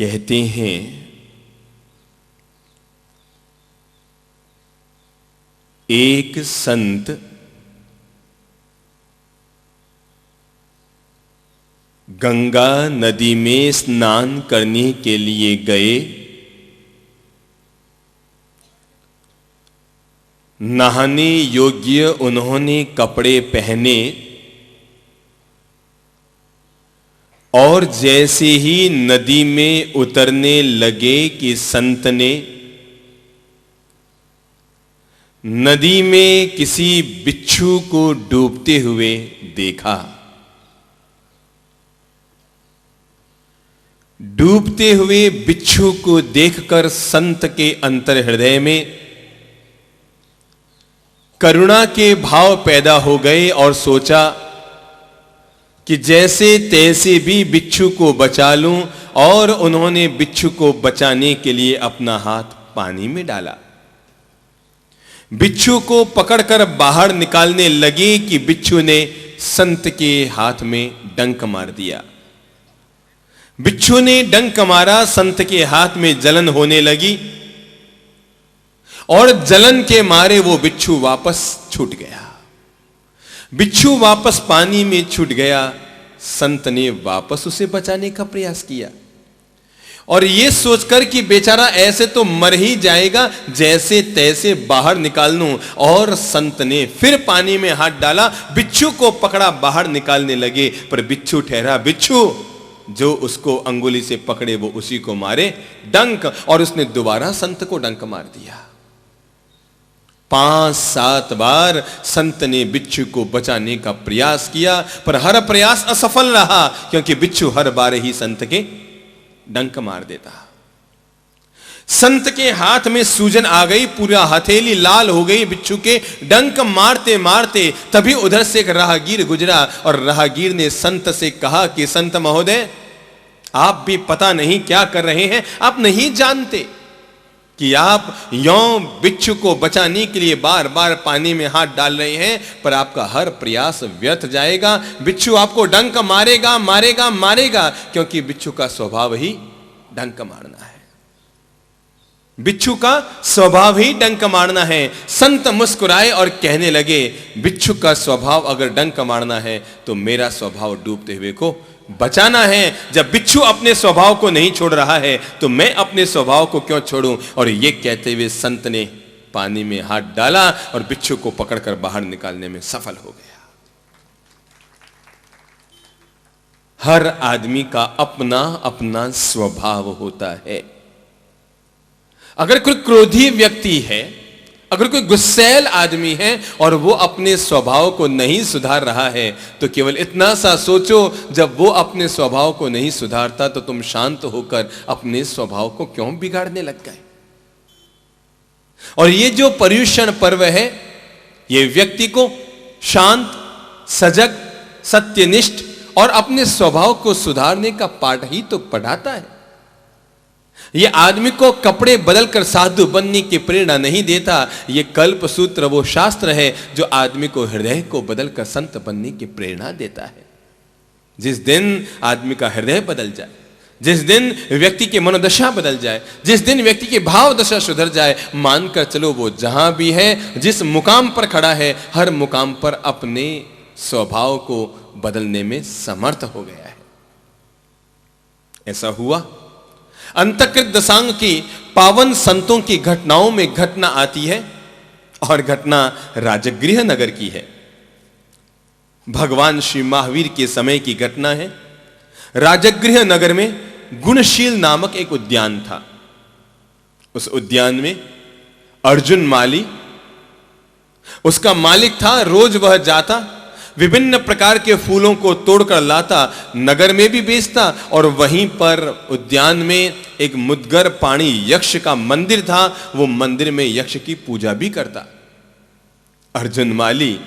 कहते हैं एक संत गंगा नदी में स्नान करने के लिए गए। नहाने योग्य उन्होंने कपड़े पहने और जैसे ही नदी में उतरने लगे कि संत ने नदी में किसी बिच्छू को डूबते हुए देखा। डूबते हुए बिच्छू को देखकर संत के अंतर हृदय में करुणा के भाव पैदा हो गए और सोचा कि जैसे तैसे भी बिच्छू को बचा लूं, और उन्होंने बिच्छू को बचाने के लिए अपना हाथ पानी में डाला। बिच्छू को पकड़कर बाहर निकालने लगे कि बिच्छू ने संत के हाथ में डंक मार दिया। बिच्छू ने डंक मारा, संत के हाथ में जलन होने लगी और जलन के मारे वो बिच्छू वापस छूट गया। बिच्छू वापस पानी में छूट गया। संत ने वापस उसे बचाने का प्रयास किया और ये सोचकर कि बेचारा ऐसे तो मर ही जाएगा, जैसे तैसे बाहर निकाल लूं, और संत ने फिर पानी में हाथ डाला, बिच्छू को पकड़ा, बाहर निकालने लगे, पर बिच्छू ठहरा। बिच्छू जो उसको अंगुली से पकड़े वो उसी को मारे डंक, और उसने दोबारा संत को डंक मार दिया। 5-7 बार संत ने बिच्छू को बचाने का प्रयास किया, पर हर प्रयास असफल रहा, क्योंकि बिच्छू हर बार ही संत के डंक मार देता। संत के हाथ में सूजन आ गई, पूरा हथेली लाल हो गई बिच्छू के डंक मारते मारते। तभी उधर से एक राहगीर गुजरा और राहगीर ने संत से कहा कि संत महोदय, आप भी पता नहीं क्या कर रहे हैं, आप नहीं जानते कि आप यों बिच्छू को बचाने के लिए बार बार पानी में हाथ डाल रहे हैं, पर आपका हर प्रयास व्यर्थ जाएगा। बिच्छू आपको डंक मारेगा मारेगा मारेगा, क्योंकि बिच्छू का स्वभाव ही डंक मारना है। बिच्छू का स्वभाव ही डंक मारना है। संत मुस्कुराए और कहने लगे, बिच्छू का स्वभाव अगर डंक मारना है तो मेरा स्वभाव डूबते हुए को बचाना है। जब बिच्छू अपने स्वभाव को नहीं छोड़ रहा है तो मैं अपने स्वभाव को क्यों छोड़ूं। और ये कहते हुए संत ने पानी में हाथ डाला और बिच्छू को पकड़कर बाहर निकालने में सफल हो गया। हर आदमी का अपना अपना स्वभाव होता है। अगर कोई क्रोधी व्यक्ति है, अगर कोई गुस्सैल आदमी है और वो अपने स्वभाव को नहीं सुधार रहा है, तो केवल इतना सा सोचो, जब वो अपने स्वभाव को नहीं सुधारता तो तुम शांत होकर अपने स्वभाव को क्यों बिगाड़ने लग गए। और ये जो पर्युषण पर्व है, ये व्यक्ति को शांत, सजग, सत्यनिष्ठ और अपने स्वभाव को सुधारने का पाठ ही तो पढ़ाता है। ये आदमी को कपड़े बदलकर साधु बनने की प्रेरणा नहीं देता। ये कल्प सूत्र वो शास्त्र है जो आदमी को हृदय को बदलकर संत बनने की प्रेरणा देता है। जिस दिन आदमी का हृदय बदल जाए, जिस दिन व्यक्ति की मनोदशा बदल जाए, जिस दिन व्यक्ति की भाव दशा सुधर जाए, मानकर चलो वो जहां भी है, जिस मुकाम पर खड़ा है, हर मुकाम पर अपने स्वभाव को बदलने में समर्थ हो गया है। ऐसा हुआ। अंतकृत दशांग की पावन संतों की घटनाओं में घटना आती है, और घटना राजगृह नगर की है। भगवान श्री महावीर के समय की घटना है। राजगृह नगर में गुणशील नामक एक उद्यान था। उस उद्यान में अर्जुन माली उसका मालिक था। रोज वह जाता, विभिन्न प्रकार के फूलों को तोड़कर लाता, नगर में भी बेचता, और वहीं पर उद्यान में एक मुद्गर पाणी यक्ष का मंदिर था। वो मंदिर में यक्ष की पूजा भी करता। अर्जुन माली,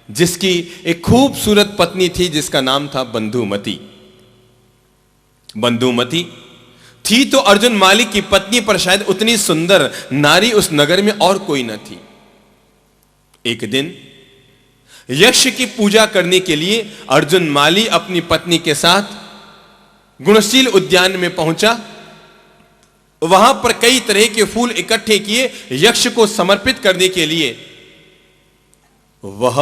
जिसकी एक खूबसूरत पत्नी थी जिसका नाम था बंधुमती। बंधुमती थी तो अर्जुन माली की पत्नी पर शायद उतनी सुंदर नारी उस नगर में और कोई न थी। एक दिन यक्ष की पूजा करने के लिए अर्जुन माली अपनी पत्नी के साथ गुणशील उद्यान में पहुंचा। वहां पर कई तरह के फूल इकट्ठे किए यक्ष को समर्पित करने के लिए। वह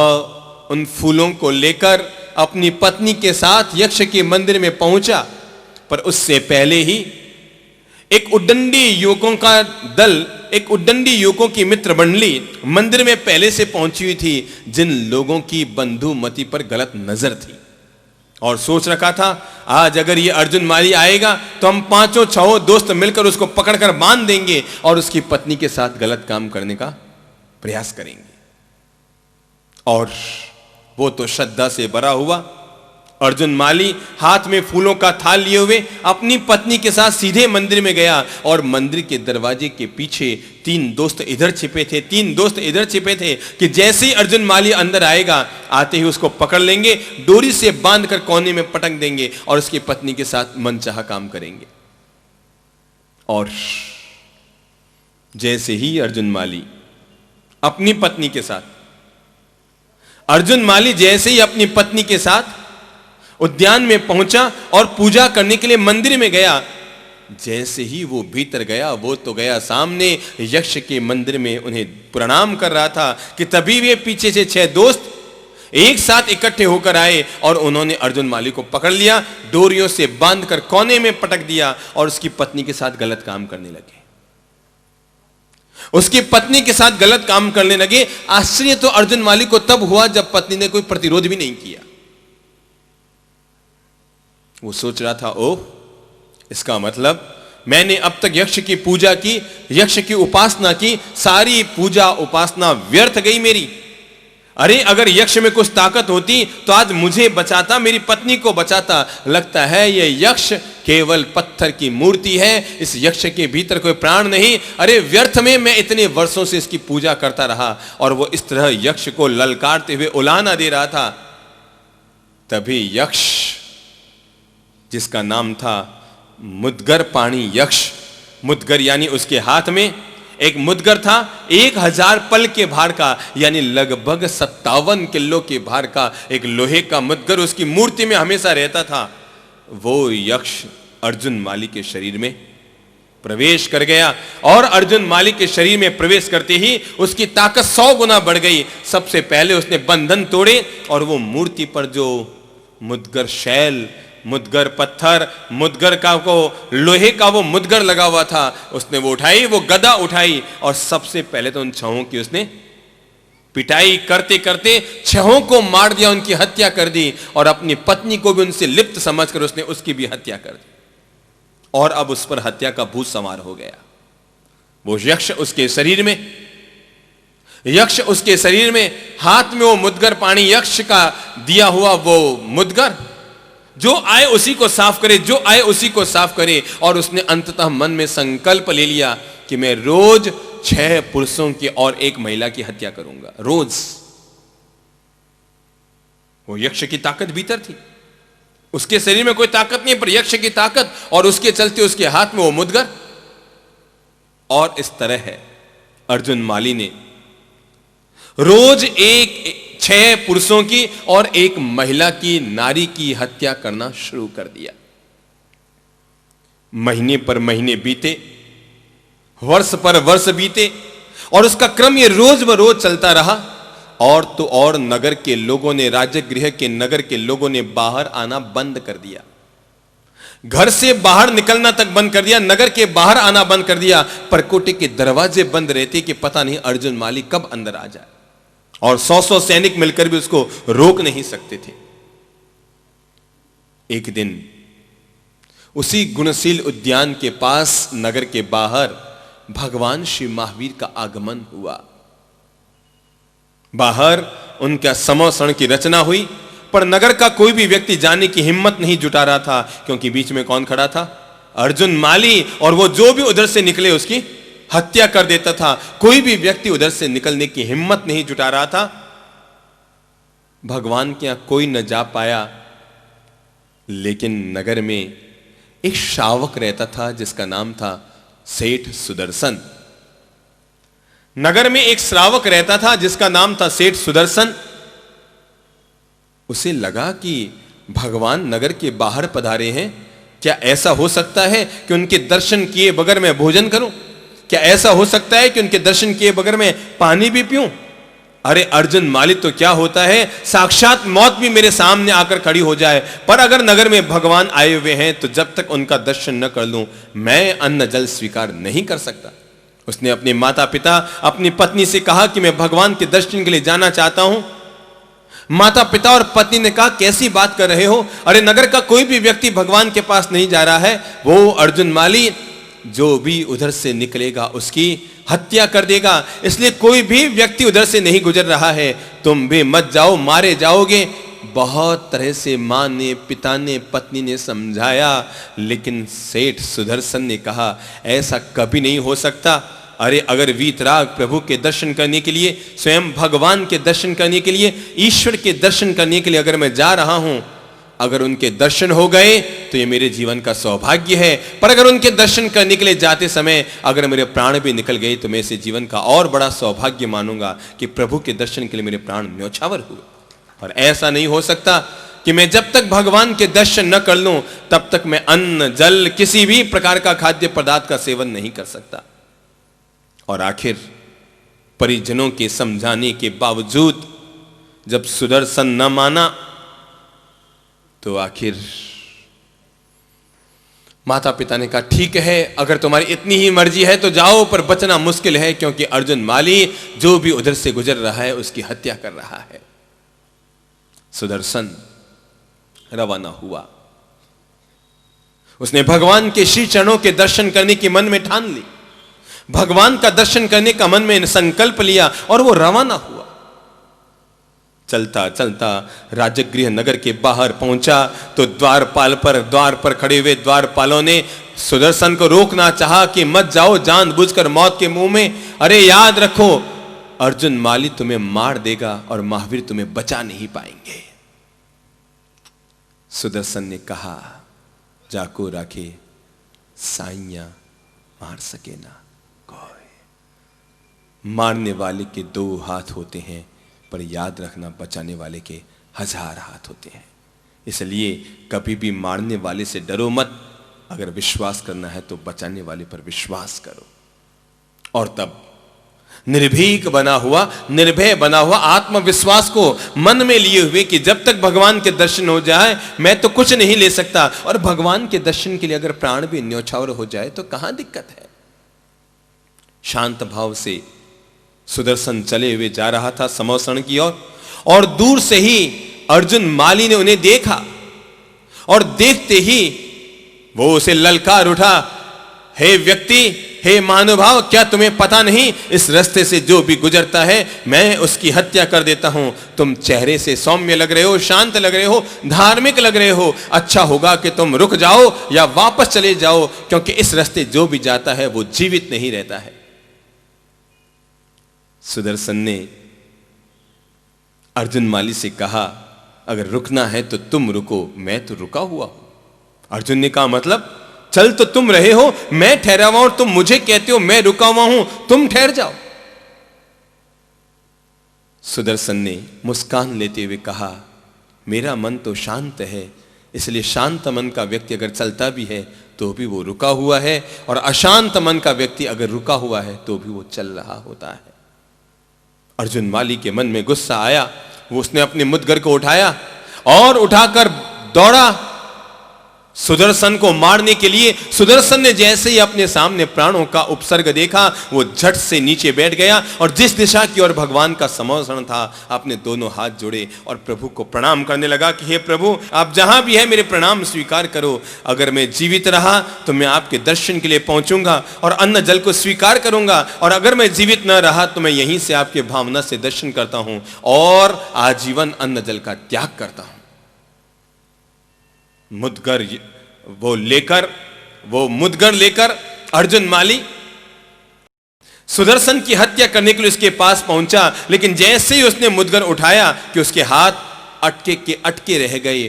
उन फूलों को लेकर अपनी पत्नी के साथ यक्ष के मंदिर में पहुंचा, पर उससे पहले ही एक उद्दंडी युवकों का दल, एक उद्दंडी युवकों की मित्र मंडली मंदिर में पहले से पहुंची हुई थी, जिन लोगों की बंधुमति पर गलत नजर थी और सोच रखा था आज अगर ये अर्जुन माली आएगा तो हम पांचों छहों दोस्त मिलकर उसको पकड़कर बांध देंगे और उसकी पत्नी के साथ गलत काम करने का प्रयास करेंगे। और वो तो श्रद्धा से भरा हुआ अर्जुन माली हाथ में फूलों का थाल लिए हुए अपनी पत्नी के साथ सीधे मंदिर में गया और मंदिर के दरवाजे के पीछे तीन दोस्त इधर छिपे थे, तीन दोस्त इधर छिपे थे कि जैसे ही अर्जुन माली अंदर आएगा आते ही उसको पकड़ लेंगे, डोरी से बांधकर कोने में पटक देंगे और उसकी पत्नी के साथ मनचाहा काम करेंगे। और जैसे ही अर्जुन माली अपनी पत्नी के साथ अपनी पत्नी के साथ उद्यान में पहुंचा और पूजा करने के लिए मंदिर में गया, जैसे ही वो भीतर गया वो तो गया सामने यक्ष के मंदिर में उन्हें प्रणाम कर रहा था कि तभी वे पीछे से 6 दोस्त एक साथ इकट्ठे होकर आए और उन्होंने अर्जुन माली को पकड़ लिया, डोरियों से बांधकर कोने में पटक दिया और उसकी पत्नी के साथ गलत काम करने लगे। उसकी पत्नी के साथ गलत काम करने लगे। आश्चर्य तो अर्जुन माली को तब हुआ जब पत्नी ने कोई प्रतिरोध भी नहीं किया। वो सोच रहा था ओह, इसका मतलब मैंने अब तक यक्ष की पूजा की, यक्ष की उपासना की, सारी पूजा उपासना व्यर्थ गई मेरी। अरे अगर यक्ष में कुछ ताकत होती तो आज मुझे बचाता, मेरी पत्नी को बचाता। लगता है यह यक्ष केवल पत्थर की मूर्ति है, इस यक्ष के भीतर कोई प्राण नहीं। अरे व्यर्थ में मैं इतने वर्षों से इसकी पूजा करता रहा और वो इस तरह यक्ष को ललकारते हुए उलाहना दे रहा था। तभी यक्ष, जिसका नाम था मुद्गर पाणी यक्ष, मुद्गर यानी उसके हाथ में एक मुद्गर था 1000 पल के भार का, यानी लगभग 57 किलो के भार का एक लोहे का मुद्गर उसकी मूर्ति में हमेशा रहता था। वो यक्ष अर्जुन माली के शरीर में प्रवेश कर गया और अर्जुन माली के शरीर में प्रवेश करते ही उसकी ताकत 100 गुना बढ़ गई। सबसे पहले उसने बंधन तोड़े और वो मूर्ति पर जो मुद्गर शैल, मुद्गर पत्थर, मुद्गर का को लोहे का वो मुद्गर लगा हुआ था, उसने वो उठाई, वो गदा उठाई और सबसे पहले तो उन 6 की उसने पिटाई करते करते 6 को मार दिया, उनकी हत्या कर दी और अपनी पत्नी को भी उनसे लिप्त समझकर उसने उसकी भी हत्या कर दी। और अब उस पर हत्या का भूत सवार हो गया। वो यक्ष उसके शरीर में हाथ में वो मुद्गर पाणी यक्ष का दिया हुआ वो मुद्गर, जो आए उसी को साफ करे, जो आए उसी को साफ करे। और उसने अंततः मन में संकल्प ले लिया कि मैं रोज 6 पुरुषों की और 1 महिला की हत्या करूंगा, रोज। वो यक्ष की ताकत भीतर थी, उसके शरीर में कोई ताकत नहीं, पर यक्ष की ताकत, और उसके चलते उसके हाथ में वो मुद्गर। और इस तरह है अर्जुन माली ने रोज 6 पुरुषों की और 1 महिला की, नारी की हत्या करना शुरू कर दिया। महीने पर महीने बीते, वर्ष पर वर्ष बीते और उसका क्रम ये रोज ब रोज चलता रहा। और तो और नगर के लोगों ने, राजगृह के नगर के लोगों ने बाहर आना बंद कर दिया, घर से बाहर निकलना तक बंद कर दिया, नगर के बाहर आना बंद कर दिया। परकोटे के दरवाजे बंद रहते कि पता नहीं अर्जुन माली कब अंदर आ जाए, और 100 सैनिक मिलकर भी उसको रोक नहीं सकते थे। एक दिन उसी गुणशील उद्यान के पास नगर के बाहर भगवान श्री महावीर का आगमन हुआ। बाहर उनका समौसण की रचना हुई, पर नगर का कोई भी व्यक्ति जाने की हिम्मत नहीं जुटा रहा था, क्योंकि बीच में कौन खड़ा था? अर्जुन माली। और वो जो भी उधर से निकले उसकी हत्या कर देता था। कोई भी व्यक्ति उधर से निकलने की हिम्मत नहीं जुटा रहा था। भगवान के यहां कोई न जा पाया, लेकिन नगर में एक श्रावक रहता था जिसका नाम था सेठ सुदर्शन। नगर में एक श्रावक रहता था जिसका नाम था सेठ सुदर्शन। उसे लगा कि भगवान नगर के बाहर पधारे हैं, क्या ऐसा हो सकता है कि उनके दर्शन किए बगैर मैं भोजन करूं? क्या ऐसा हो सकता है कि उनके दर्शन किए बगैर मैं पानी भी पीऊं? अरे अर्जुन माली, तो क्या होता है, साक्षात मौत भी मेरे सामने आकर खड़ी हो जाए, पर अगर नगर में भगवान आए हुए हैं तो जब तक उनका दर्शन न कर लूं मैं अन्न जल स्वीकार नहीं कर सकता। उसने अपने माता पिता, अपनी पत्नी से कहा कि मैं भगवान के दर्शन के लिए जाना चाहता हूं। माता पिता और पत्नी ने कहा, कैसी बात कर रहे हो? अरे नगर का कोई भी व्यक्ति भगवान के पास नहीं जा रहा है, वो अर्जुन माली जो भी उधर से निकलेगा उसकी हत्या कर देगा, इसलिए कोई भी व्यक्ति उधर से नहीं गुजर रहा है, तुम भी मत जाओ, मारे जाओगे। बहुत तरह से मां ने, पिता ने, पत्नी ने समझाया, लेकिन सेठ सुदर्शन ने कहा ऐसा कभी नहीं हो सकता। अरे अगर वीतराग प्रभु के दर्शन करने के लिए, स्वयं भगवान के दर्शन करने के लिए, ईश्वर के दर्शन करने के लिए अगर मैं जा रहा हूं, अगर उनके दर्शन हो गए तो ये मेरे जीवन का सौभाग्य है, पर अगर उनके दर्शन करने के लिए जाते समय अगर मेरे प्राण भी निकल गए तो मैं इसे जीवन का और बड़ा सौभाग्य मानूंगा कि प्रभु के दर्शन के लिए मेरे प्राण न्योछावर हुए। और ऐसा नहीं हो सकता कि मैं जब तक भगवान के दर्शन न कर लूं तब तक मैं अन्न जल किसी भी प्रकार का खाद्य पदार्थ का सेवन नहीं कर सकता। और आखिर परिजनों के समझाने के बावजूद जब सुदर्शन न माना तो आखिर माता पिता ने कहा, ठीक है, अगर तुम्हारी इतनी ही मर्जी है तो जाओ, पर बचना मुश्किल है क्योंकि अर्जुन माली जो भी उधर से गुजर रहा है उसकी हत्या कर रहा है। सुदर्शन रवाना हुआ। उसने भगवान के श्री चरणों के दर्शन करने की मन में ठान ली, भगवान का दर्शन करने का मन में संकल्प लिया और वो रवाना हुआ। चलता चलता राजगृह नगर के बाहर पहुंचा तो द्वार पर खड़े हुए द्वारपालों ने सुदर्शन को रोकना चाहा कि मत जाओ जानबूझकर मौत के मुंह में। अरे याद रखो, अर्जुन माली तुम्हें मार देगा और महावीर तुम्हें बचा नहीं पाएंगे। सुदर्शन ने कहा, जाको राखे साइया मार सके ना कोई। मारने वाले के 2 हाथ होते हैं, पर याद रखना बचाने वाले के 1000 हाथ होते हैं। इसलिए कभी भी मारने वाले से डरो मत, अगर विश्वास करना है तो बचाने वाले पर विश्वास करो। और तब निर्भीक बना हुआ, निर्भय बना हुआ, आत्मविश्वास को मन में लिए हुए कि जब तक भगवान के दर्शन हो जाए मैं तो कुछ नहीं ले सकता, और भगवान के दर्शन के लिए अगर प्राण भी न्योछावर हो जाए तो कहां दिक्कत है। शांत भाव से सुदर्शन चले हुए जा रहा था समोसण की ओर, और दूर से ही अर्जुन माली ने उन्हें देखा, और देखते ही वो उसे ललकार उठा, हे व्यक्ति, हे महानुभाव, क्या तुम्हें पता नहीं इस रास्ते से जो भी गुजरता है मैं उसकी हत्या कर देता हूं। तुम चेहरे से सौम्य लग रहे हो, शांत लग रहे हो, धार्मिक लग रहे हो, अच्छा होगा कि तुम रुक जाओ या वापस चले जाओ, क्योंकि इस रास्ते जो भी जाता है वो जीवित नहीं रहता है। सुदर्शन ने अर्जुन माली से कहा, अगर रुकना है तो तुम रुको, मैं तो रुका हुआ हूं। अर्जुन ने कहा, मतलब चल तो तुम रहे हो, मैं ठहरा हुआ हूं, तुम मुझे कहते हो मैं रुका हुआ हूं, तुम ठहर जाओ। सुदर्शन ने मुस्कान लेते हुए कहा, मेरा मन तो शांत है, इसलिए शांत मन का व्यक्ति अगर चलता भी है तो भी वो रुका हुआ है, और अशांत मन का व्यक्ति अगर रुका हुआ है तो भी वो चल रहा होता है। अर्जुन माली के मन में गुस्सा आया, वो उसने अपने मुद्गर को उठाया और उठाकर दौड़ा सुदर्शन को मारने के लिए। सुदर्शन ने जैसे ही अपने सामने प्राणों का उपसर्ग देखा, वो झट से नीचे बैठ गया और जिस दिशा की ओर भगवान का समोसण था अपने दोनों हाथ जोड़े और प्रभु को प्रणाम करने लगा कि हे प्रभु, आप जहां भी है मेरे प्रणाम स्वीकार करो। अगर मैं जीवित रहा तो मैं आपके दर्शन के लिए पहुंचूंगा और अन्न जल को स्वीकार करूंगा, और अगर मैं जीवित न रहा तो मैं यहीं से आपके भावना से दर्शन करता हूं और आजीवन अन्न जल का त्याग करता हूं। वो मुद्गर लेकर अर्जुन माली सुदर्शन की हत्या करने के लिए उसके पास पहुंचा, लेकिन जैसे ही उसने मुद्गर उठाया कि उसके हाथ अटके रह गए।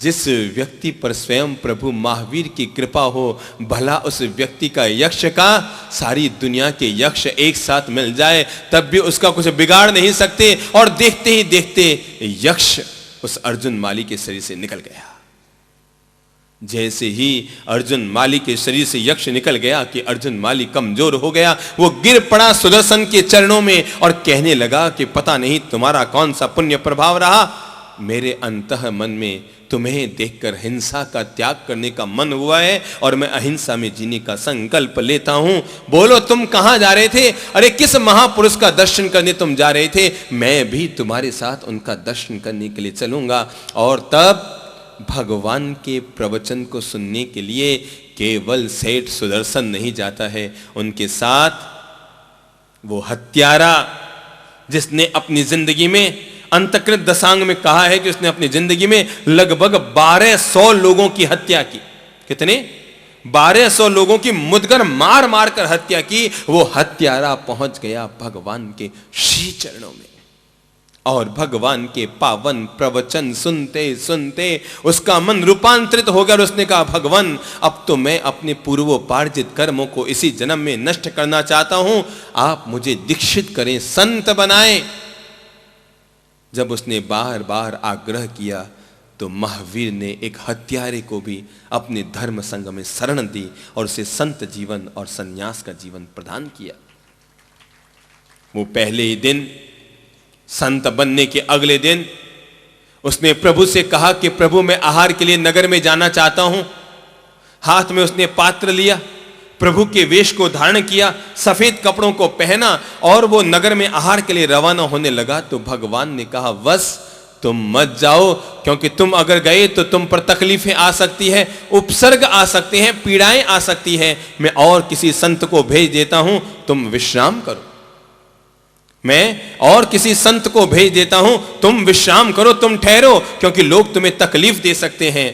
जिस व्यक्ति पर स्वयं प्रभु महावीर की कृपा हो, भला उस व्यक्ति का यक्ष का सारी दुनिया के यक्ष एक साथ मिल जाए तब भी उसका कुछ बिगाड़ नहीं सकते, और देखते ही देखते यक्ष उस अर्जुन माली के शरीर से निकल गया। जैसे ही अर्जुन माली के शरीर से यक्ष निकल गया कि अर्जुन माली कमजोर हो गया, वो गिर पड़ा सुदर्शन के चरणों में और कहने लगा कि पता नहीं तुम्हारा कौन सा पुण्य प्रभाव रहा, मेरे अंतः मन में तुम्हें देखकर हिंसा का त्याग करने का मन हुआ है और मैं अहिंसा में जीने का संकल्प लेता हूं। बोलो तुम कहां जा रहे थे? अरे किस महापुरुष का दर्शन करने तुम जा रहे थे? मैं भी तुम्हारे साथ उनका दर्शन करने के लिए चलूंगा। और तब भगवान के प्रवचन को सुनने के लिए केवल सेठ सुदर्शन नहीं जाता है, उनके साथ वो हत्यारा जिसने अपनी जिंदगी में, अंतकृत दशांग में कहा है कि उसने अपनी जिंदगी में लगभग 1200 लोगों की हत्या की। कितने? 1200 लोगों की मुदगर मार मार कर हत्या की। वो हत्यारा पहुंच गया भगवान के श्री चरणों में और भगवान के पावन प्रवचन सुनते सुनते उसका मन रूपांतरित हो गया और उसने कहा, भगवान अब तो मैं अपने पूर्वोपार्जित कर्मों को इसी जन्म में नष्ट करना चाहता हूं, आप मुझे दीक्षित करें, संत बनाएं। जब उसने बार बार आग्रह किया तो महावीर ने एक हत्यारे को भी अपने धर्म संग में शरण दी और उसे संत जीवन और सन्यास का जीवन प्रदान किया। वो पहले ही दिन, संत बनने के अगले दिन उसने प्रभु से कहा कि प्रभु मैं आहार के लिए नगर में जाना चाहता हूं। हाथ में उसने पात्र लिया, प्रभु के वेश को धारण किया, सफेद कपड़ों को पहना और वो नगर में आहार के लिए रवाना होने लगा। तो भगवान ने कहा, बस तुम मत जाओ, क्योंकि तुम अगर गए तो तुम पर तकलीफें आ सकती है, उपसर्ग आ सकते हैं, पीड़ाएं आ सकती हैं। मैं और किसी संत को भेज देता हूं, तुम विश्राम करो। मैं और किसी संत को भेज देता हूं, तुम विश्राम करो, तुम ठहरो, क्योंकि लोग तुम्हें तकलीफ दे सकते हैं।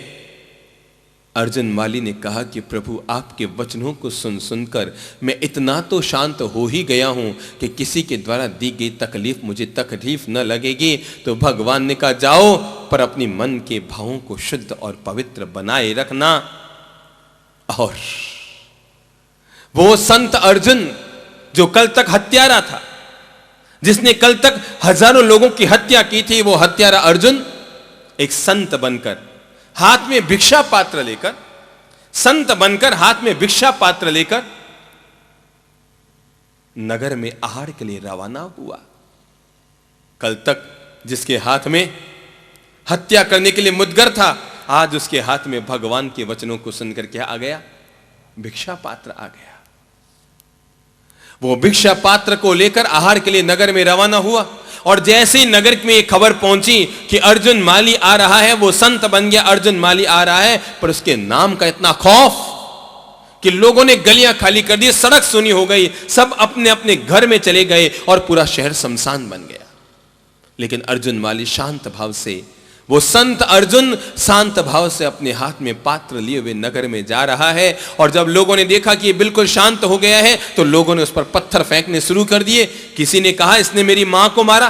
अर्जुन माली ने कहा कि प्रभु आपके वचनों को सुन सुनकर मैं इतना तो शांत हो ही गया हूं कि किसी के द्वारा दी गई तकलीफ मुझे तकलीफ न लगेगी। तो भगवान ने कहा, जाओ, पर अपनी मन के भावों को शुद्ध और पवित्र बनाए रखना। और वो संत अर्जुन जो कल तक हत्यारा था, जिसने कल तक हजारों लोगों की हत्या की थी, वो हत्यारा अर्जुन एक संत बनकर, हाथ में भिक्षा पात्र लेकर, संत बनकर हाथ में भिक्षा पात्र लेकर नगर में आहार के लिए रवाना हुआ। कल तक जिसके हाथ में हत्या करने के लिए मुदगर था, आज उसके हाथ में भगवान के वचनों को सुनकर क्या आ गया? भिक्षा पात्र आ गया। वो भिक्षा पात्र को लेकर आहार के लिए नगर में रवाना हुआ और जैसे ही नगर में एक खबर पहुंची कि अर्जुन माली आ रहा है, वो संत बन गया, अर्जुन माली आ रहा है, पर उसके नाम का इतना खौफ कि लोगों ने गलियां खाली कर दी, सड़क सुनी हो गई, सब अपने अपने घर में चले गए और पूरा शहर शमशान बन गया। लेकिन अर्जुन माली शांत भाव से, वो संत अर्जुन शांत भाव से अपने हाथ में पात्र लिए हुए नगर में जा रहा है। और जब लोगों ने देखा कि ये बिल्कुल शांत हो गया है, तो लोगों ने उस पर पत्थर फेंकने शुरू कर दिए। किसी ने कहा इसने मेरी मां को मारा,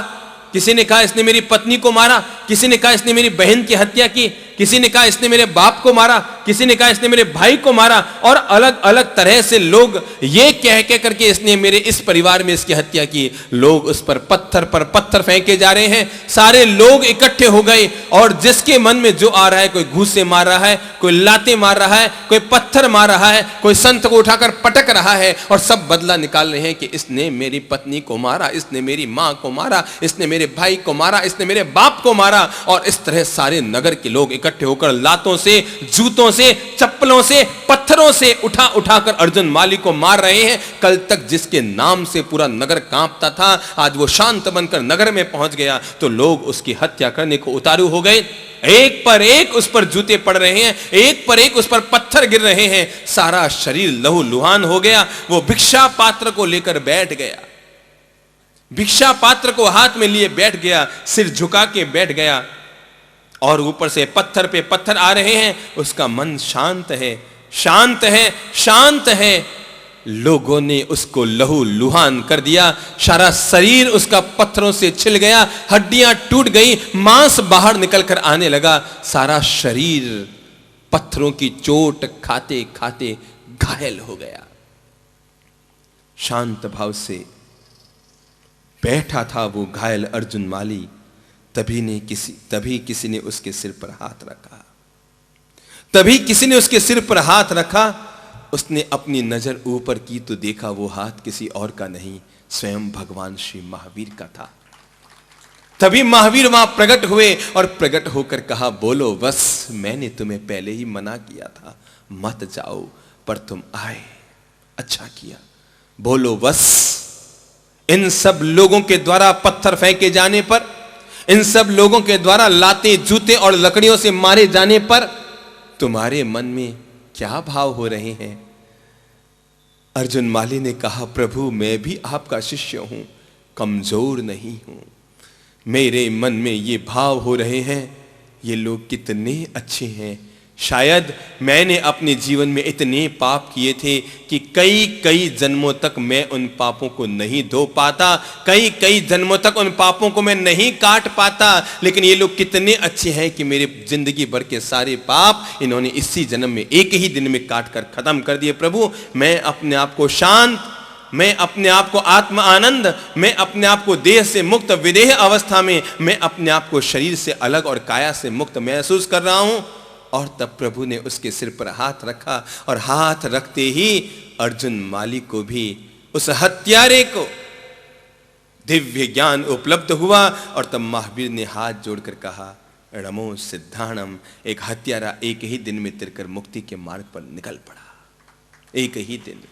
किसी ने कहा इसने मेरी पत्नी को मारा, किसी ने कहा इसने मेरी बहन की हत्या की, किसी ने कहा इसने मेरे बाप को मारा, किसी ने कहा इसने मेरे भाई को मारा। और अलग अलग तरह से लोग ये कह करके इसने मेरे इस परिवार में इसकी हत्या की। लोग उस पर पत्थर फेंके जा रहे हैं। सारे लोग इकट्ठे हो गए और जिसके मन में जो आ रहा है, कोई घूसे मार रहा है, कोई लाते मार रहा है, कोई पत्थर मार रहा है, कोई संत को उठाकर पटक रहा है और सब बदला निकाल रहे हैं कि इसने मेरी पत्नी को मारा, इसने मेरी मां को मारा, इसने मेरे भाई को मारा, इसने मेरे बाप को मारा। और इस तरह सारे नगर के लोग इकट्ठे होकर लातों से, जूतों से, चप्पलों से, पत्थरों से उठाकर अर्जुन माली को मार रहे हैं। कल तक जिसके नाम से पूरा नगर कांपता था, आज वो शांत बनकर नगर में पहुंच गया तो लोग उसकी हत्या करने को उतारू हो गए। एक पर एक उस पर जूते पड़ रहे हैं, एक पर एक उस पर पत्थर गिर रहे हैं, सारा शरीर लहू लुहान हो गया। वो भिक्षा पात्र को लेकर बैठ गया, भिक्षा पात्र को हाथ में लिए बैठ गया, सिर झुका के बैठ गया और ऊपर से पत्थर पे पत्थर आ रहे हैं। उसका मन शांत है, शांत है, शांत है। लोगों ने उसको लहू लुहान कर दिया, सारा शरीर उसका पत्थरों से छिल गया, हड्डियां टूट गई, मांस बाहर निकलकर आने लगा, सारा शरीर पत्थरों की चोट खाते खाते घायल हो गया। शांत भाव से बैठा था वो घायल अर्जुन माली। तभी किसी ने उसके सिर पर हाथ रखा, तभी किसी ने उसके सिर पर हाथ रखा। उसने अपनी नजर ऊपर की तो देखा वो हाथ किसी और का नहीं, स्वयं भगवान श्री महावीर का था। तभी महावीर वहां प्रकट हुए और प्रकट होकर कहा, बोलो बस, मैंने तुम्हें पहले ही मना किया था, मत जाओ, पर तुम आए, अच्छा किया। बोलो बस। इन सब लोगों के द्वारा पत्थर फेंके जाने पर, इन सब लोगों के द्वारा लाते, जूते और लकड़ियों से मारे जाने पर तुम्हारे मन में क्या भाव हो रहे हैं? अर्जुन माली ने कहा, प्रभु मैं भी आपका शिष्य हूं, कमजोर नहीं हूं। मेरे मन में ये भाव हो रहे हैं, ये लोग कितने अच्छे हैं। शायद मैंने अपने जीवन में इतने पाप किए थे कि कई कई जन्मों तक मैं उन पापों को नहीं धो पाता, कई कई जन्मों तक उन पापों को मैं नहीं काट पाता, लेकिन ये लोग कितने अच्छे हैं कि मेरे जिंदगी भर के सारे पाप इन्होंने इसी जन्म में एक ही दिन में काट कर खत्म कर दिए। प्रभु मैं अपने आप को शांत, मैं अपने आप को आत्म आनंद, मैं अपने आप को देह से मुक्त विदेह अवस्था में, मैं अपने आप को शरीर से अलग और काया से मुक्त महसूस कर रहा हूं। और तब प्रभु ने उसके सिर पर हाथ रखा और हाथ रखते ही अर्जुन माली को भी, उस हत्यारे को दिव्य ज्ञान उपलब्ध हुआ। और तब महावीर ने हाथ जोड़कर कहा, रमो सिद्धाणम, एक हत्यारा एक ही दिन में तिरकर मुक्ति के मार्ग पर निकल पड़ा, एक ही दिन।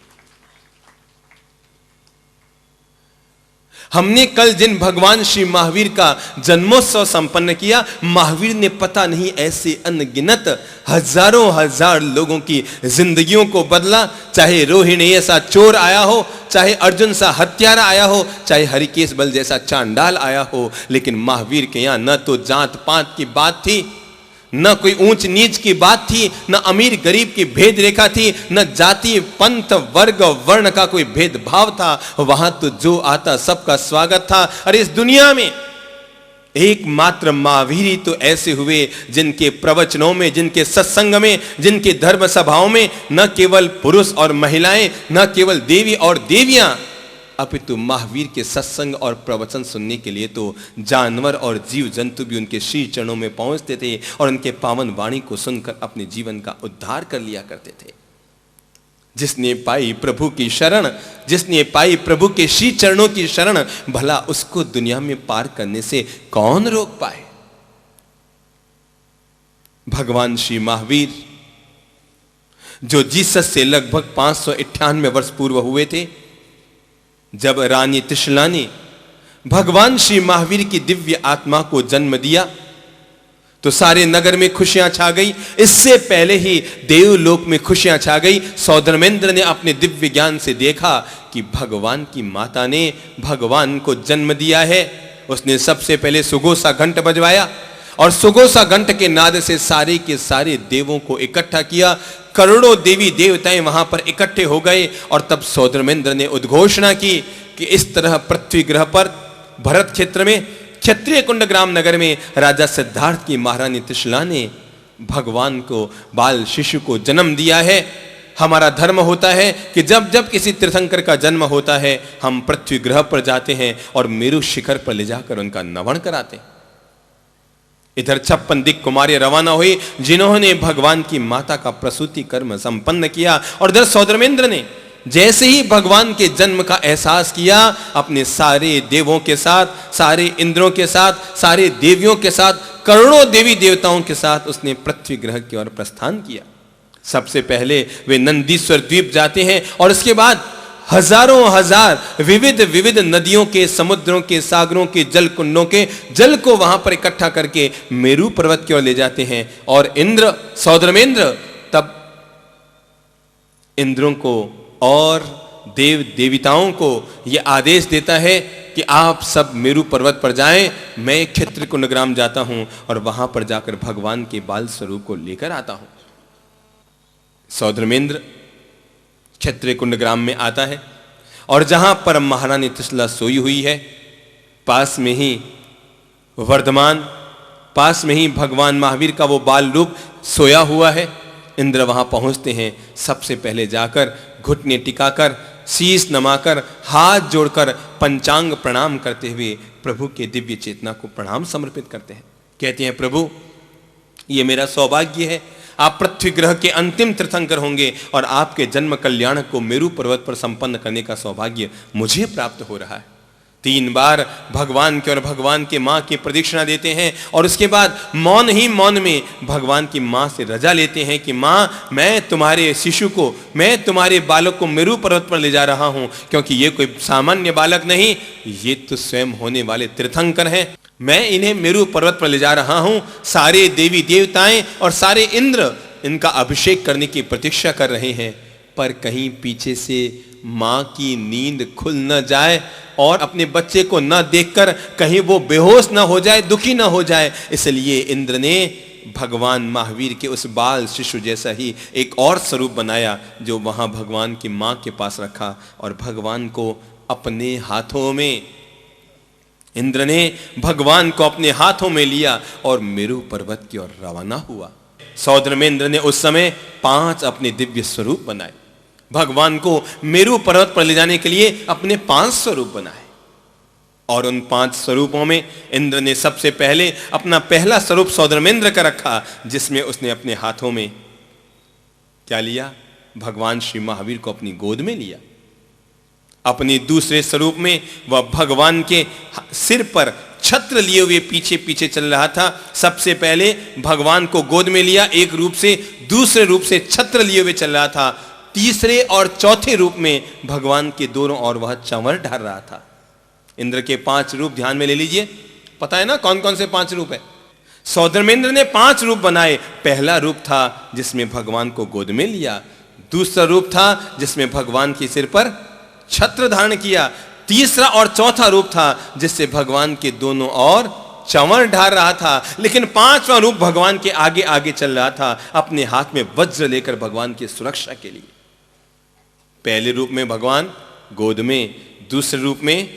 हमने कल जिन भगवान श्री महावीर का जन्मोत्सव संपन्न किया, महावीर ने पता नहीं ऐसे अनगिनत हजारों हजार लोगों की जिंदगियों को बदला। चाहे रोहिणी ऐसा चोर आया हो, चाहे अर्जुन सा हत्यारा आया हो, चाहे हरिकेश बल जैसा चांडाल आया हो, लेकिन महावीर के यहां न तो जात पात की बात थी, न कोई ऊंच नीच की बात थी, न अमीर गरीब की भेद रेखा थी, न जाति पंथ वर्ग वर्ण का कोई भेदभाव था। वहां तो जो आता सबका स्वागत था। और इस दुनिया में एकमात्र महावीर ही तो ऐसे हुए जिनके प्रवचनों में, जिनके सत्संग में, जिनके धर्म सभाओं में न केवल पुरुष और महिलाएं, न केवल देवी और देवियां, अपितु महावीर के सत्संग और प्रवचन सुनने के लिए तो जानवर और जीव जंतु भी उनके श्री चरणों में पहुंचते थे और उनके पावन वाणी को सुनकर अपने जीवन का उद्धार कर लिया करते थे। जिसने पाई प्रभु की शरण, जिसने पाई प्रभु के श्री चरणों की शरण, भला उसको दुनिया में पार करने से कौन रोक पाए। भगवान श्री महावीर जो जीसस से लगभग 598 वर्ष पूर्व हुए थे, जब रानी त्रिशला ने भगवान श्री महावीर की दिव्य आत्मा को जन्म दिया तो सारे नगर में खुशियां छा गई। इससे पहले ही देवलोक में खुशियां छा गई। सौधर्मेंद्र ने अपने दिव्य ज्ञान से देखा कि भगवान की माता ने भगवान को जन्म दिया है। उसने सबसे पहले सुगोसा घंट बजवाया और सुगोसा घंट के नाद से सारे के सारे देवों को इकट्ठा किया। करोड़ों देवी देवताएं वहां पर इकट्ठे हो गए और तब सौधर्मेंद्र ने उद्घोषणा की कि इस तरह पृथ्वी ग्रह पर भरत क्षेत्र में क्षत्रिय कुंड ग्राम नगर में राजा सिद्धार्थ की महारानी त्रिशला ने भगवान को, बाल शिशु को जन्म दिया है। हमारा धर्म होता है कि जब जब किसी तीर्थंकर का जन्म होता है हम पृथ्वी ग्रह पर जाते हैं और मेरु शिखर पर ले जाकर उनका नमन कराते हैं। इधर 56 दिक् कुमारी रवाना हुई जिन्होंने भगवान की माता का प्रसूति कर्म संपन्न किया। और इधर सौधर्मेंद्र ने जैसे ही भगवान के जन्म का एहसास किया, अपने सारे देवों के साथ, सारे इंद्रों के साथ, सारे देवियों के साथ, करोड़ों देवी देवताओं के साथ उसने पृथ्वी ग्रह की ओर प्रस्थान किया। सबसे पहले वे नंदीश्वर द्वीप जाते हैं और उसके बाद हजारों हजार विविध विविध नदियों के, समुद्रों के, सागरों के, जल कुंडों के जल को वहां पर इकट्ठा करके मेरू पर्वत की ओर ले जाते हैं। और इंद्र, सौधर्मेंद्र तब इंद्रों को और देव देवताओं को यह आदेश देता है कि आप सब मेरू पर्वत पर जाएं, मैं क्षत्रिय कुंडग्राम जाता हूं और वहां पर जाकर भगवान के बाल स्वरूप को लेकर आता हूं। सौधर्मेंद्र क्षत्रिय कुंडग्राम में आता है और जहां पर महारानी त्रिशला सोई हुई है, पास में ही वर्धमान, पास में ही भगवान महावीर का वो बाल रूप सोया हुआ है। इंद्र वहां पहुंचते हैं। सबसे पहले जाकर घुटने टिकाकर, शीश नमाकर, हाथ जोड़कर पंचांग प्रणाम करते हुए प्रभु के दिव्य चेतना को प्रणाम समर्पित करते हैं। कहते हैं, प्रभु ये मेरा सौभाग्य है, आप पृथ्वी ग्रह के अंतिम तीर्थंकर होंगे और आपके जन्म कल्याण को मेरू पर्वत पर संपन्न करने का सौभाग्य मुझे प्राप्त हो रहा है। 3 बार भगवान के और भगवान के मां की प्रदक्षिणा देते हैं और उसके बाद मौन ही मौन में भगवान की मां से रजा लेते हैं कि मां, मैं तुम्हारे शिशु को, मैं तुम्हारे बालक को मेरू पर्वत पर ले जा रहा हूं, क्योंकि ये कोई सामान्य बालक नहीं, ये तो स्वयं होने वाले तीर्थंकर हैं। मैं इन्हें मेरू पर्वत पर ले जा रहा हूं। सारे देवी देवताएं और सारे इंद्र इनका अभिषेक करने की प्रतीक्षा कर रहे हैं, पर कहीं पीछे से मां की नींद खुल न जाए और अपने बच्चे को न देखकर कहीं वो बेहोश न हो जाए, दुखी न हो जाए, इसलिए इंद्र ने भगवान महावीर के उस बाल शिशु जैसा ही एक और स्वरूप बनाया, जो वहां भगवान की मां के पास रखा और भगवान को अपने हाथों में, इंद्र ने भगवान को अपने हाथों में लिया और मेरू पर्वत की ओर रवाना हुआ। सौद्रमेंद्र ने उस समय 5 अपने दिव्य स्वरूप बनाए। भगवान को मेरू पर्वत पर ले जाने के लिए अपने 5 स्वरूप बनाए और उन 5 स्वरूपों में इंद्र ने सबसे पहले अपना पहला स्वरूप सौद्रमेंद्र का रखा, जिसमें उसने अपने हाथों में क्या लिया? भगवान श्री महावीर को अपनी गोद में लिया। अपने दूसरे स्वरूप में वह भगवान के सिर पर छत्र लिए हुए पीछे पीछे चल रहा था। सबसे पहले भगवान को गोद में लिया एक रूप से, दूसरे रूप से छत्र लिए हुए चल रहा था, तीसरे और चौथे रूप में भगवान के दोनों ओर वह चंवर ढाल रहा था। इंद्र के 5 रूप ध्यान में ले लीजिए, पता है ना कौन कौन से 5 रूप है? सौद्रमेंद्र ने 5 रूप बनाए। पहला रूप था जिसमें भगवान को गोद में लिया, दूसरा रूप था जिसमें भगवान के सिर पर छत्र धारण किया, तीसरा और चौथा रूप था जिससे भगवान के दोनों ओर चंवर ढाल रहा था, लेकिन 5वां रूप भगवान के आगे आगे चल रहा था, अपने हाथ में वज्र लेकर भगवान की सुरक्षा के लिए। पहले रूप में भगवान गोद में, दूसरे रूप में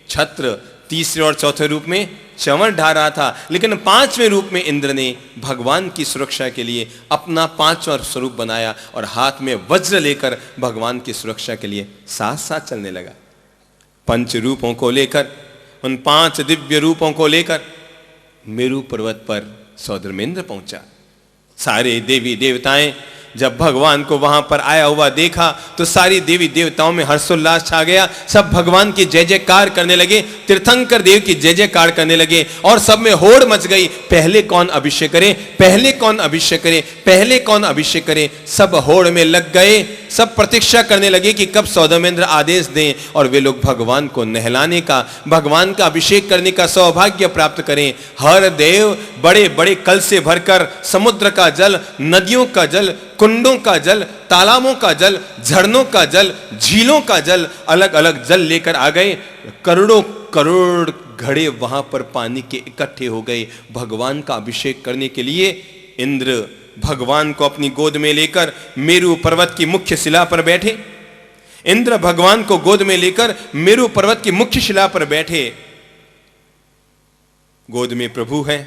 छत्र, तीसरे और चौथे रूप में चंवर ढा रहा था, लेकिन 5वें रूप में इंद्र ने भगवान की सुरक्षा के लिए अपना 5वां स्वरूप बनाया और हाथ में वज्र लेकर भगवान की सुरक्षा के लिए साथ साथ चलने लगा। 5 रूपों को लेकर, उन 5 दिव्य रूपों को लेकर मेरू पर्वत पर सौद्रमेंद्र पहुंचा। सारे देवी देवताएं जब भगवान को वहां पर आया हुआ देखा तो सारी देवी देवताओं में हर्षोल्लास छा गया। सब भगवान की जय जयकार करने लगे, तीर्थंकर देव की जय जयकार करने लगे और सब में होड़ मच गई। पहले कौन अभिषेक करे, पहले कौन अभिषेक करे, पहले कौन अभिषेक करे। सब होड़ में लग गए, सब प्रतीक्षा करने लगे कि कब सौद्रमेंद्र आदेश दें और वे लोग भगवान को नहलाने का, भगवान का अभिषेक करने का सौभाग्य प्राप्त करें। हर देव बड़े बड़े कल से भरकर समुद्र का जल, नदियों का जल, कुंडों का जल, तालाबों का जल, झरनों का जल, झीलों का जल, अलग अलग जल लेकर आ गए। करोड़ों करोड़ घड़े वहां पर पानी के इकट्ठे हो गए भगवान का अभिषेक करने के लिए। इंद्र भगवान को अपनी गोद में लेकर मेरू पर्वत की मुख्य शिला पर बैठे। इंद्र भगवान को गोद में लेकर मेरू पर्वत की मुख्य शिला पर बैठे। गोद में प्रभु है,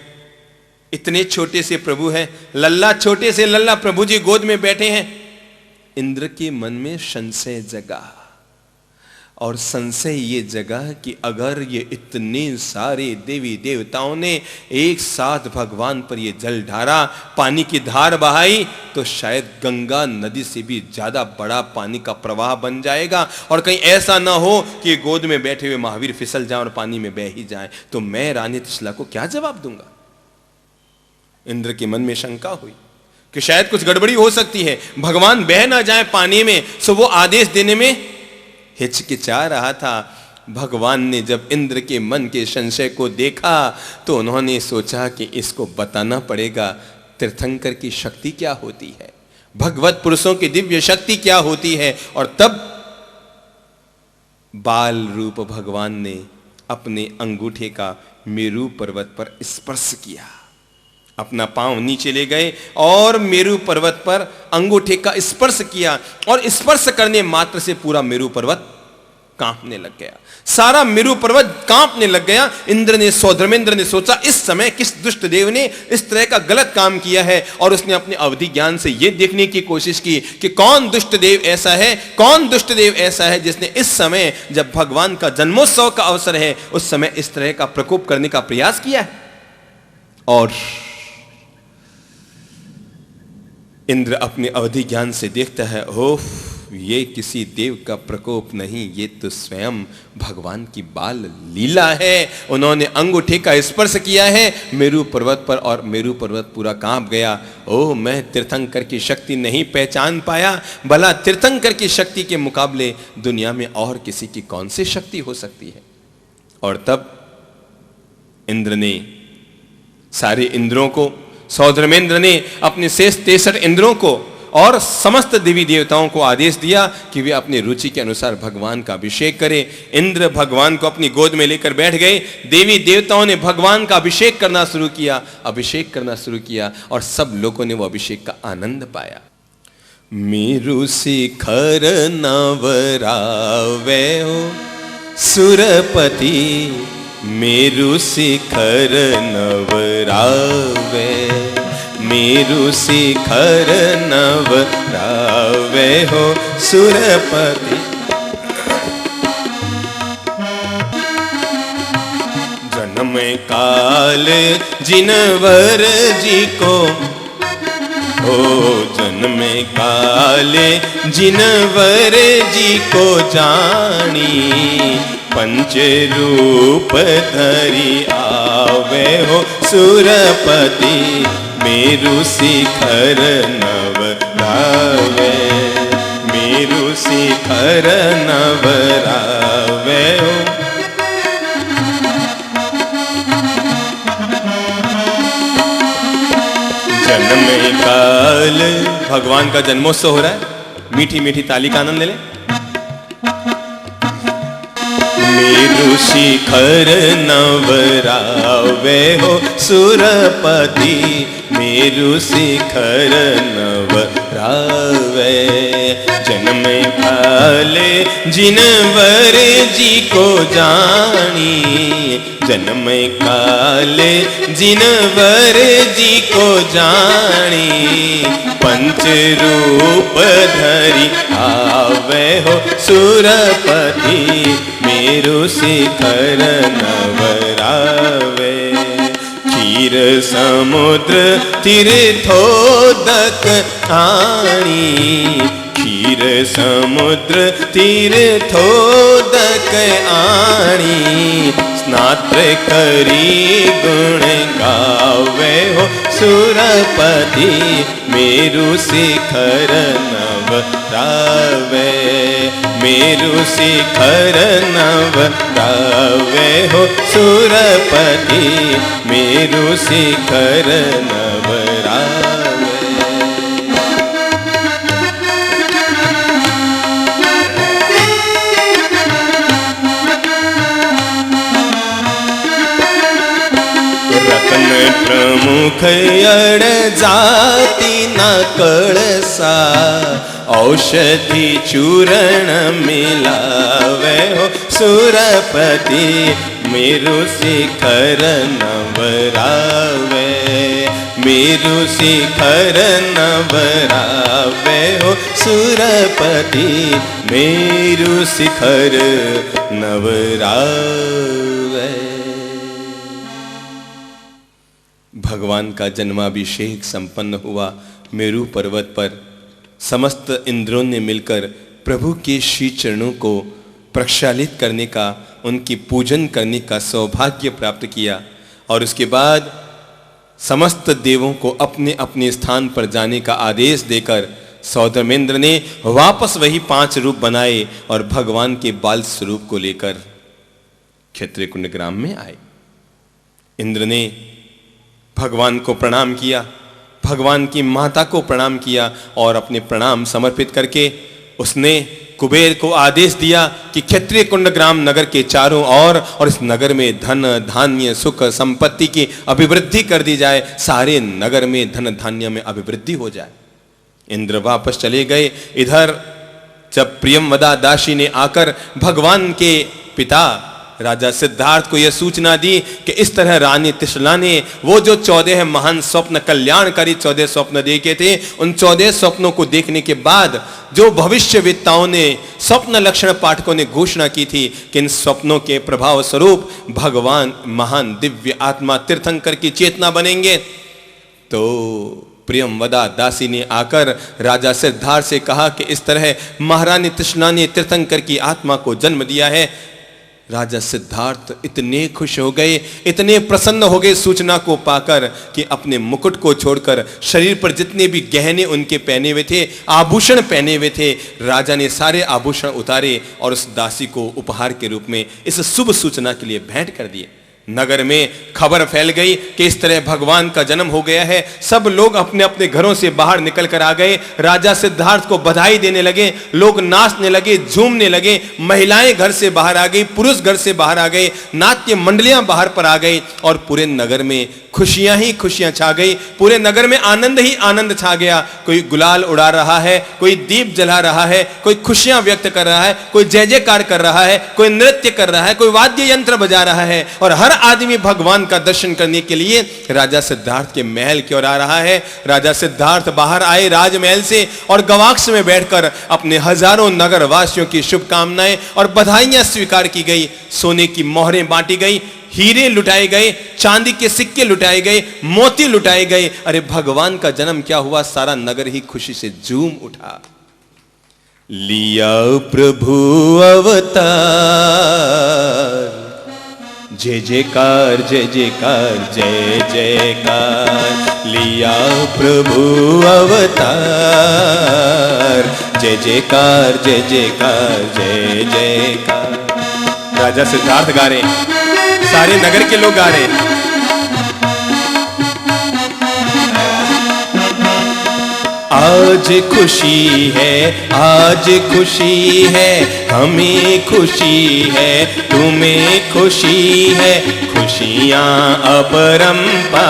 इतने छोटे से प्रभु है, लल्ला छोटे से लल्ला प्रभु जी गोद में बैठे हैं। इंद्र के मन में संशय जगा और संशय ये जगा कि अगर ये इतने सारे देवी देवताओं ने एक साथ भगवान पर ये जल ढारा, पानी की धार बहाई, तो शायद गंगा नदी से भी ज्यादा बड़ा पानी का प्रवाह बन जाएगा और कहीं ऐसा ना हो कि गोद में बैठे हुए महावीर फिसल जाए और पानी में बह ही जाए, तो मैं रानी त्रिशला को क्या जवाब दूंगा। इंद्र के मन में शंका हुई कि शायद कुछ गड़बड़ी हो सकती है, भगवान बह ना जाए पानी में। सो वो आदेश देने में हिचकिचा रहा था। भगवान ने जब इंद्र के मन के संशय को देखा तो उन्होंने सोचा कि इसको बताना पड़ेगा तीर्थंकर की शक्ति क्या होती है, भगवत पुरुषों की दिव्य शक्ति क्या होती है। और तब बाल रूप भगवान ने अपने अंगूठे का मेरू पर्वत पर स्पर्श किया, अपना पांव नीचे ले गए और मेरू पर्वत पर अंगूठे का स्पर्श किया और स्पर्श करने मात्र से पूरा मेरू पर्वत कांपने लग गया, सारा मेरू पर्वत कांपने लग गया। इंद्र ने, सौद्रमेंद्र ने सोचा इस समय किस दुष्ट देव ने इस तरह का गलत काम किया है, और उसने अपने अवधि ज्ञान से यह देखने की कोशिश की कि कौन दुष्ट देव ऐसा है, कौन दुष्ट देव ऐसा है जिसने इस समय जब भगवान का जन्मोत्सव का अवसर है उस समय इस तरह का प्रकोप करने का प्रयास किया है। और इंद्र अपने अवधि ज्ञान से देखता है, ओह ये किसी देव का प्रकोप नहीं, ये तो स्वयं भगवान की बाल लीला है। उन्होंने अंगूठे का स्पर्श किया है मेरू पर्वत पर और मेरू पर्वत पूरा कांप गया। ओह मैं तीर्थंकर की शक्ति नहीं पहचान पाया, भला तीर्थंकर की शक्ति के मुकाबले दुनिया में और किसी की कौन सी शक्ति हो सकती है। और तब इंद्र ने सारे इंद्रों को, सौधर्मेंद्र ने अपने शेष 63 इंद्रों को और समस्त देवी देवताओं को आदेश दिया कि वे अपनी रुचि के अनुसार भगवान का अभिषेक करें। इंद्र भगवान को अपनी गोद में लेकर बैठ गए। देवी देवताओं ने भगवान का अभिषेक करना शुरू किया और सब लोगों ने वो अभिषेक का आनंद पाया। मेरु शिखर नवरावे हो सुरपति, मेरु शिखर नवरावे, मेरु शिखर नवरावे हो सुरपति। जन्म काल जिनवर जी को, ओ जन्म काल जिनवर जी को जानी, पंच रूप धरि आवे हो सुरपति, मेरु शिखर नवरावे, मेरु शिखर नवरावे हो। जन्म काल भगवान का जन्मोत्सव हो रहा है, मीठी मीठी ताली का आनंद ले लें। मेरु शिखर नवरावे हो सुरपति, मेरु शिखर नवरावे, जन्म काले जिनवर जी को जानी, जन्म काले जिनवर जी को जानी, पंच रूप धरि आवे हो सुरपति, मेरु शिखर नवरावे। क्षीर समुद्र तीर्थोदक आणी, क्षीर समुद्र तीर्थोदक आणी, स्नात्र करी गुण गावे हो सुरपति, मेरु शिखर नवरावे, मेरु शिखर नवरावे हो सुरपति, मेरु शिखर नवरावे। रत्न प्रमुख अड़ जाति न कळसा, औषधि चूर्ण मिलावे हो सुरपति, मेरु शिखर नवरावे, मेरु शिखर नवरावे हो सुरपति, मेरु शिखर नवरावे। भगवान का जन्माभिषेक संपन्न हुआ। मेरू पर्वत पर समस्त इंद्रों ने मिलकर प्रभु के श्री चरणों को प्रक्षालित करने का, उनकी पूजन करने का सौभाग्य प्राप्त किया। और उसके बाद समस्त देवों को अपने अपने स्थान पर जाने का आदेश देकर सौधर्मेंद्र ने वापस वही 5 रूप बनाए और भगवान के बाल स्वरूप को लेकर क्षत्रिय कुंड ग्राम में आए। इंद्र ने भगवान को प्रणाम किया, भगवान की माता को प्रणाम किया और अपने प्रणाम समर्पित करके उसने कुबेर को आदेश दिया कि क्षत्रिय कुंड ग्राम नगर के चारों ओर और इस नगर में धन धान्य सुख संपत्ति की अभिवृद्धि कर दी जाए, सारे नगर में धन धान्य में अभिवृद्धि हो जाए। इंद्र वापस चले गए। इधर जब प्रियमवदा दासी ने आकर भगवान के पिता राजा सिद्धार्थ को यह सूचना दी कि इस तरह रानी त्रिशला ने वो जो 14 महान स्वप्न, कल्याणकारी 14 स्वप्न देखे थे, उन 14 स्वप्नों को देखने के बाद जो भविष्यवेत्ताओं ने, स्वप्न लक्षण पाठकों ने घोषणा की थी कि इन स्वप्नों के प्रभाव स्वरूप भगवान महान दिव्य आत्मा तीर्थंकर की चेतना बनेंगे, तो प्रियमवदा दासी ने आकर राजा सिद्धार्थ से कहा कि इस तरह महारानी तृष्णा ने तीर्थंकर की आत्मा को जन्म दिया है। राजा सिद्धार्थ इतने खुश हो गए, इतने प्रसन्न हो गए सूचना को पाकर कि अपने मुकुट को छोड़कर शरीर पर जितने भी गहने उनके पहने हुए थे, आभूषण पहने हुए थे, राजा ने सारे आभूषण उतारे और उस दासी को उपहार के रूप में इस शुभ सूचना के लिए भेंट कर दिए। नगर में खबर फैल गई कि इस तरह भगवान का जन्म हो गया है। सब लोग अपने अपने घरों से बाहर निकल कर आ गए, राजा सिद्धार्थ को बधाई देने लगे, लोग नाचने लगे, झूमने लगे, महिलाएं घर से बाहर आ गई, पुरुष घर से बाहर आ गए, नाट्य मंडलियां बाहर पर आ गई और पूरे नगर में खुशियां ही खुशियां छा गई। पूरे नगर में आनंद ही आनंद छा गया। कोई गुलाल उड़ा रहा है, कोई दीप जला रहा है, कोई खुशियां व्यक्त कर रहा है, कोई जय जयकार कर रहा है, कोई नृत्य कर रहा है, कोई वाद्य यंत्र बजा रहा है और हर आदमी भगवान का दर्शन करने के लिए राजा सिद्धार्थ के महल की ओर आ रहा है। राजा सिद्धार्थ बाहर आए राजमहल से और गवाक्ष में बैठकर अपने हजारों नगर वासियों की शुभकामनाएं और बधाइयां स्वीकार की गई। सोने की मोहरें बांटी गई, हीरे लुटाए गए, चांदी के सिक्के लुटाए गए, मोती लुटाए गए। अरे भगवान का जन्म क्या हुआ, सारा नगर ही खुशी से झूम उठा। लिया प्रभु अवतार, जय जयकार जय जयकार जय जयकार। लिया प्रभु अवतार, जय जयकार जय जयकार जय जयकार। राजा सिद्धार्थ गा रहे, सारे नगर के लोग गा रहे। आज खुशी है, आज खुशी है, हमें खुशी है, तुम्हें खुशी है, खुशियां अपरंपार।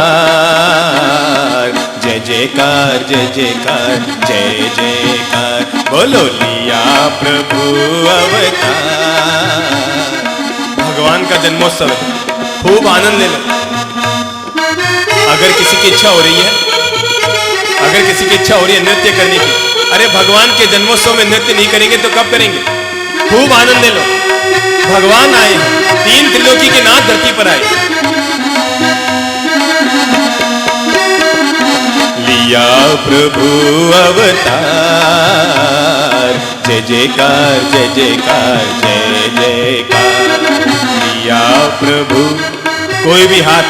जय जयकार जय जयकार जय जयकार। बोलो लिया प्रभु अवतार। भगवान का जन्मोत्सव है, खूब आनंद ले लो। अगर किसी की इच्छा हो रही है, अगर किसी की इच्छा हो रही है नृत्य करने की, अरे भगवान के जन्मोत्सव में नृत्य नहीं करेंगे तो कब करेंगे? खूब आनंद ले लो। भगवान आए, तीन त्रिलोकी के नाथ धरती पर आए। लिया प्रभु अवतार, जय जयकार जय जयकार जय जयकार। लिया प्रभु, कोई भी हाथ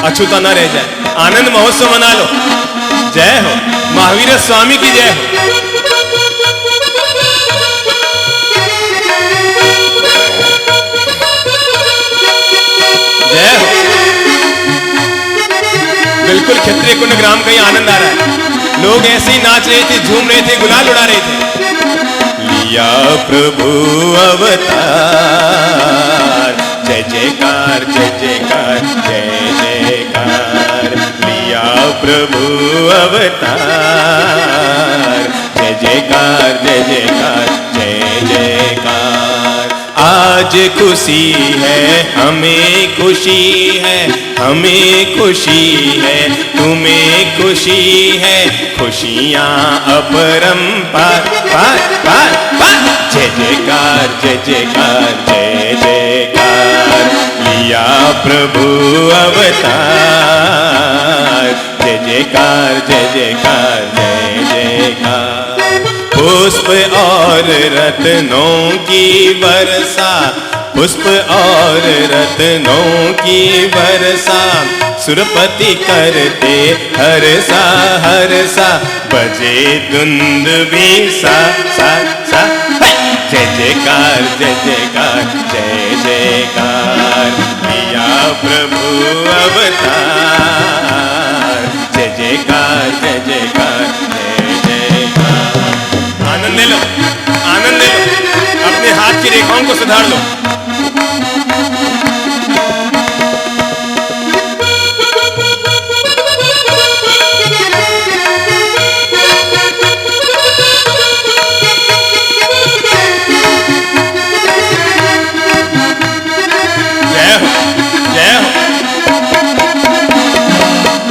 अछूता ना रह जाए। आनंद महोत्सव मना लो। जय हो महावीर स्वामी की जय हो। जय हो। बिल्कुल क्षत्रिय कुंडग्राम का ही आनंद आ रहा है। लोग ऐसे ही नाच रहे थे, झूम रहे थे, गुलाल उड़ा रहे थे। लिया प्रभु अवतार, जय जयकार जय जयकार जय जयकार। लिया प्रभु अवतार, जय जयकार जय जयकार जय जयकार। आज खुशी है, हमें खुशी है, हमें खुशी है, तुम्हें खुशी है, खुशियां अपरंपार। पार पार पार। जय जयकार जय जयकार जय जयकार। लिया प्रभु अवतार, जय जयकार जय जयकार जय जयकार। पुष्प और रत्नों की वर्षा, पुष्प और रत्नों की वर्षा, सुरपति करते हरसा हरसा। बजे दुंदुभी सा सा सा। जय जयकार जय जयकार जय जयकार। लिया प्रभु अवतार, जय जयकार जय जयकार जय जयकार। आनंद ले लो, आनंद ले लो। अपने हाथ की रेखाओं को सुधार लो।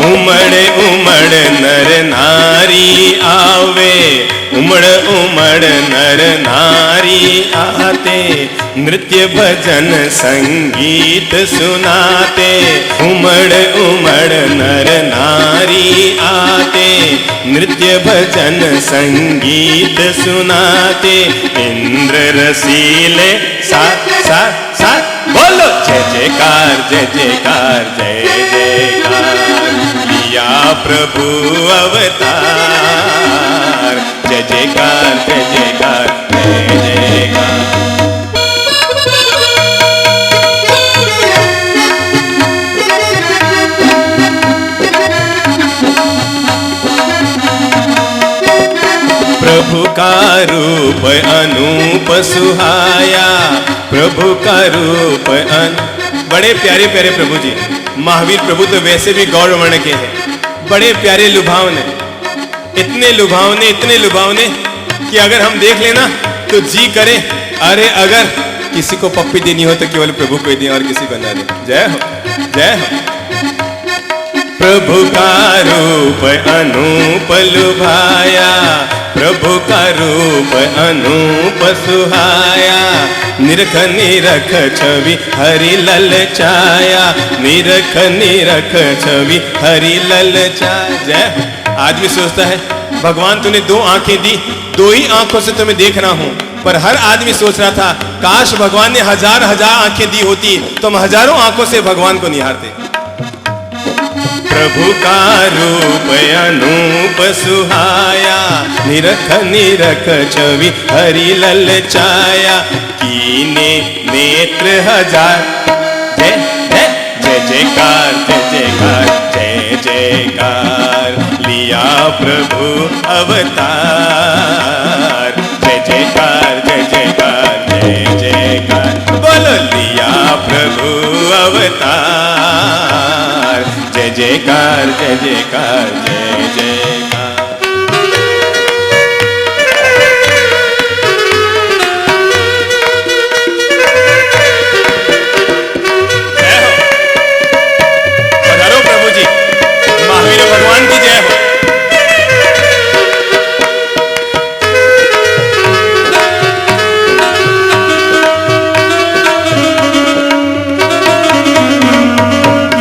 उमड़ उमड़ नर नारी आवे, उमड़ उमड़ नर नारी आते, नृत्य भजन संगीत सुनाते। उमड़ उमड़ नर नारी आते, नृत्य भजन संगीत सुनाते। इंद्र रसीले साथ साथ साथ बोलो जय जयकार जय जयकार जय जयकार। लिया प्रभु अवतार, जय जयकार जय जयकार जय जयकार। प्रभु का रूप अनूप सुहाया, प्रभु का रूप बड़े प्यारे प्यारे प्रभु जी। महावीर प्रभु तो वैसे भी गौर वर्ण के हैं, बड़े प्यारे लुभावने, इतने लुभावने कि अगर हम देख लेना तो जी करे अरे अगर किसी को पप्पी देनी हो तो केवल प्रभु को दें और किसी को ना दें। जय हो जय हो। प्रभु का रूप अनूप लुभाया, प्रभु का रूप अनूप सुहाया। निरख निरख छवि हरि ललचाया, निरख निरख छवि हरि ललचाया। जय। आदमी सोचता है भगवान तूने दो आंखें दी, दो ही आंखों से तुम्हें देख रहा हूं, पर हर आदमी सोच रहा था काश भगवान ने हजार हजार आंखें दी होती तो हम हजारों आंखों से भगवान को निहारते। प्रभु का रूप अनूप सुहाया, निरख निरख छवि हरि ललचाया। कीने नेत्र हजार, जय जय जय जयकार जय जयकार जय जयकार। लिया प्रभु अवतार, जय जयकार जय जयकार जय जयकार। बोलो लिया प्रभु अवतार, जय जयकार जय जयकार जय जयकार। जय हो। पधारो प्रभु जी, महावीर भगवान की जय हो।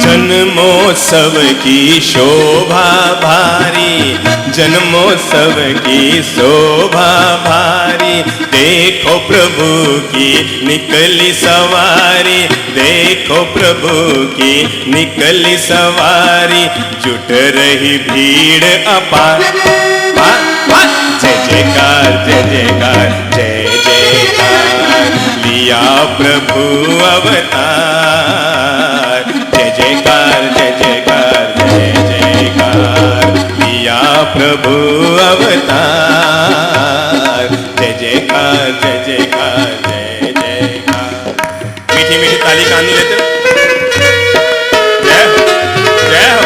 जन्मोत्सव की शोभा भारी, जन्मोत्सव की शोभा भारी। देखो प्रभु की निकली सवारी, देखो प्रभु की निकली सवारी। जुट रही भीड़ अपार, जय जयकार जय जयकार जय जयकार। लिया प्रभु अवतार, जय जयकार जय जयकार जय जयकार। लिया प्रभु अवतार, जय जयकार जय जयकार जय जयकार। मीठी मीठी ताली कानी लेते हो। जय हो जय हो।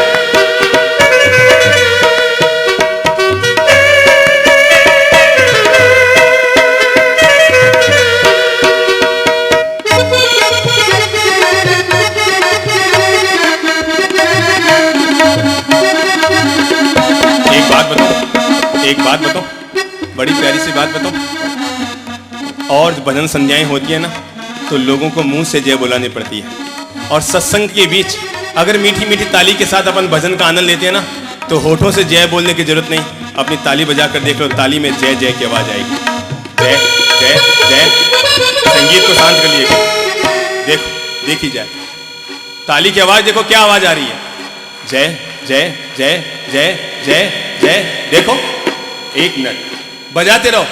एक बात बताओ, बड़ी प्यारी सी बात बताओ। और भजन संध्याएं होती है ना तो लोगों को मुंह से जय बुलानी पड़ती है, और सत्संग के बीच अगर मीठी मीठी ताली के साथ अपन भजन का आनंद लेते हैं ना तो होठों से जय बोलने की जरूरत नहीं, अपनी ताली बजा कर देख लो, ताली में जय जय की आवाज आएगी। जय जय जय। संगीत को शांत कर लिए, देखो देखी जाए ताली की आवाज, देखो क्या आवाज आ रही है। जय जय जय जय जय जय। देखो एक मिनट बजाते रहो,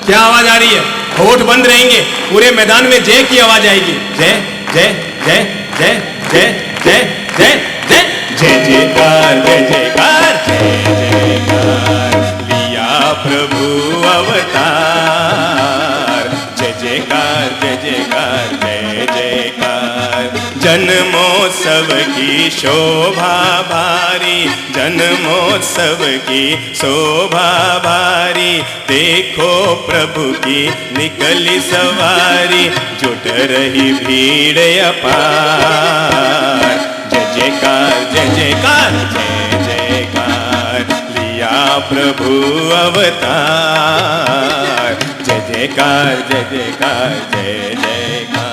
क्या आवाज आ रही है। होठ बंद रहेंगे, पूरे मैदान में जय की आवाज आएगी। जय जय जय जय जय जय जय जय जय जयकार जय जयकार जय जयकार। लिया प्रभु अवतार, जय जयकार जय जयकार जय जयकार। जन्मोत्सव की शोभा भारी, जन्मोत्सव की शोभा भारी। देखो प्रभु की निकली सवारी, जुट रही भीड़ अपार। जय जयकार जय जयकार जय जयकार। लिया लिया प्रभु अवतार। जय जयकार जय जयकार जय जयकार।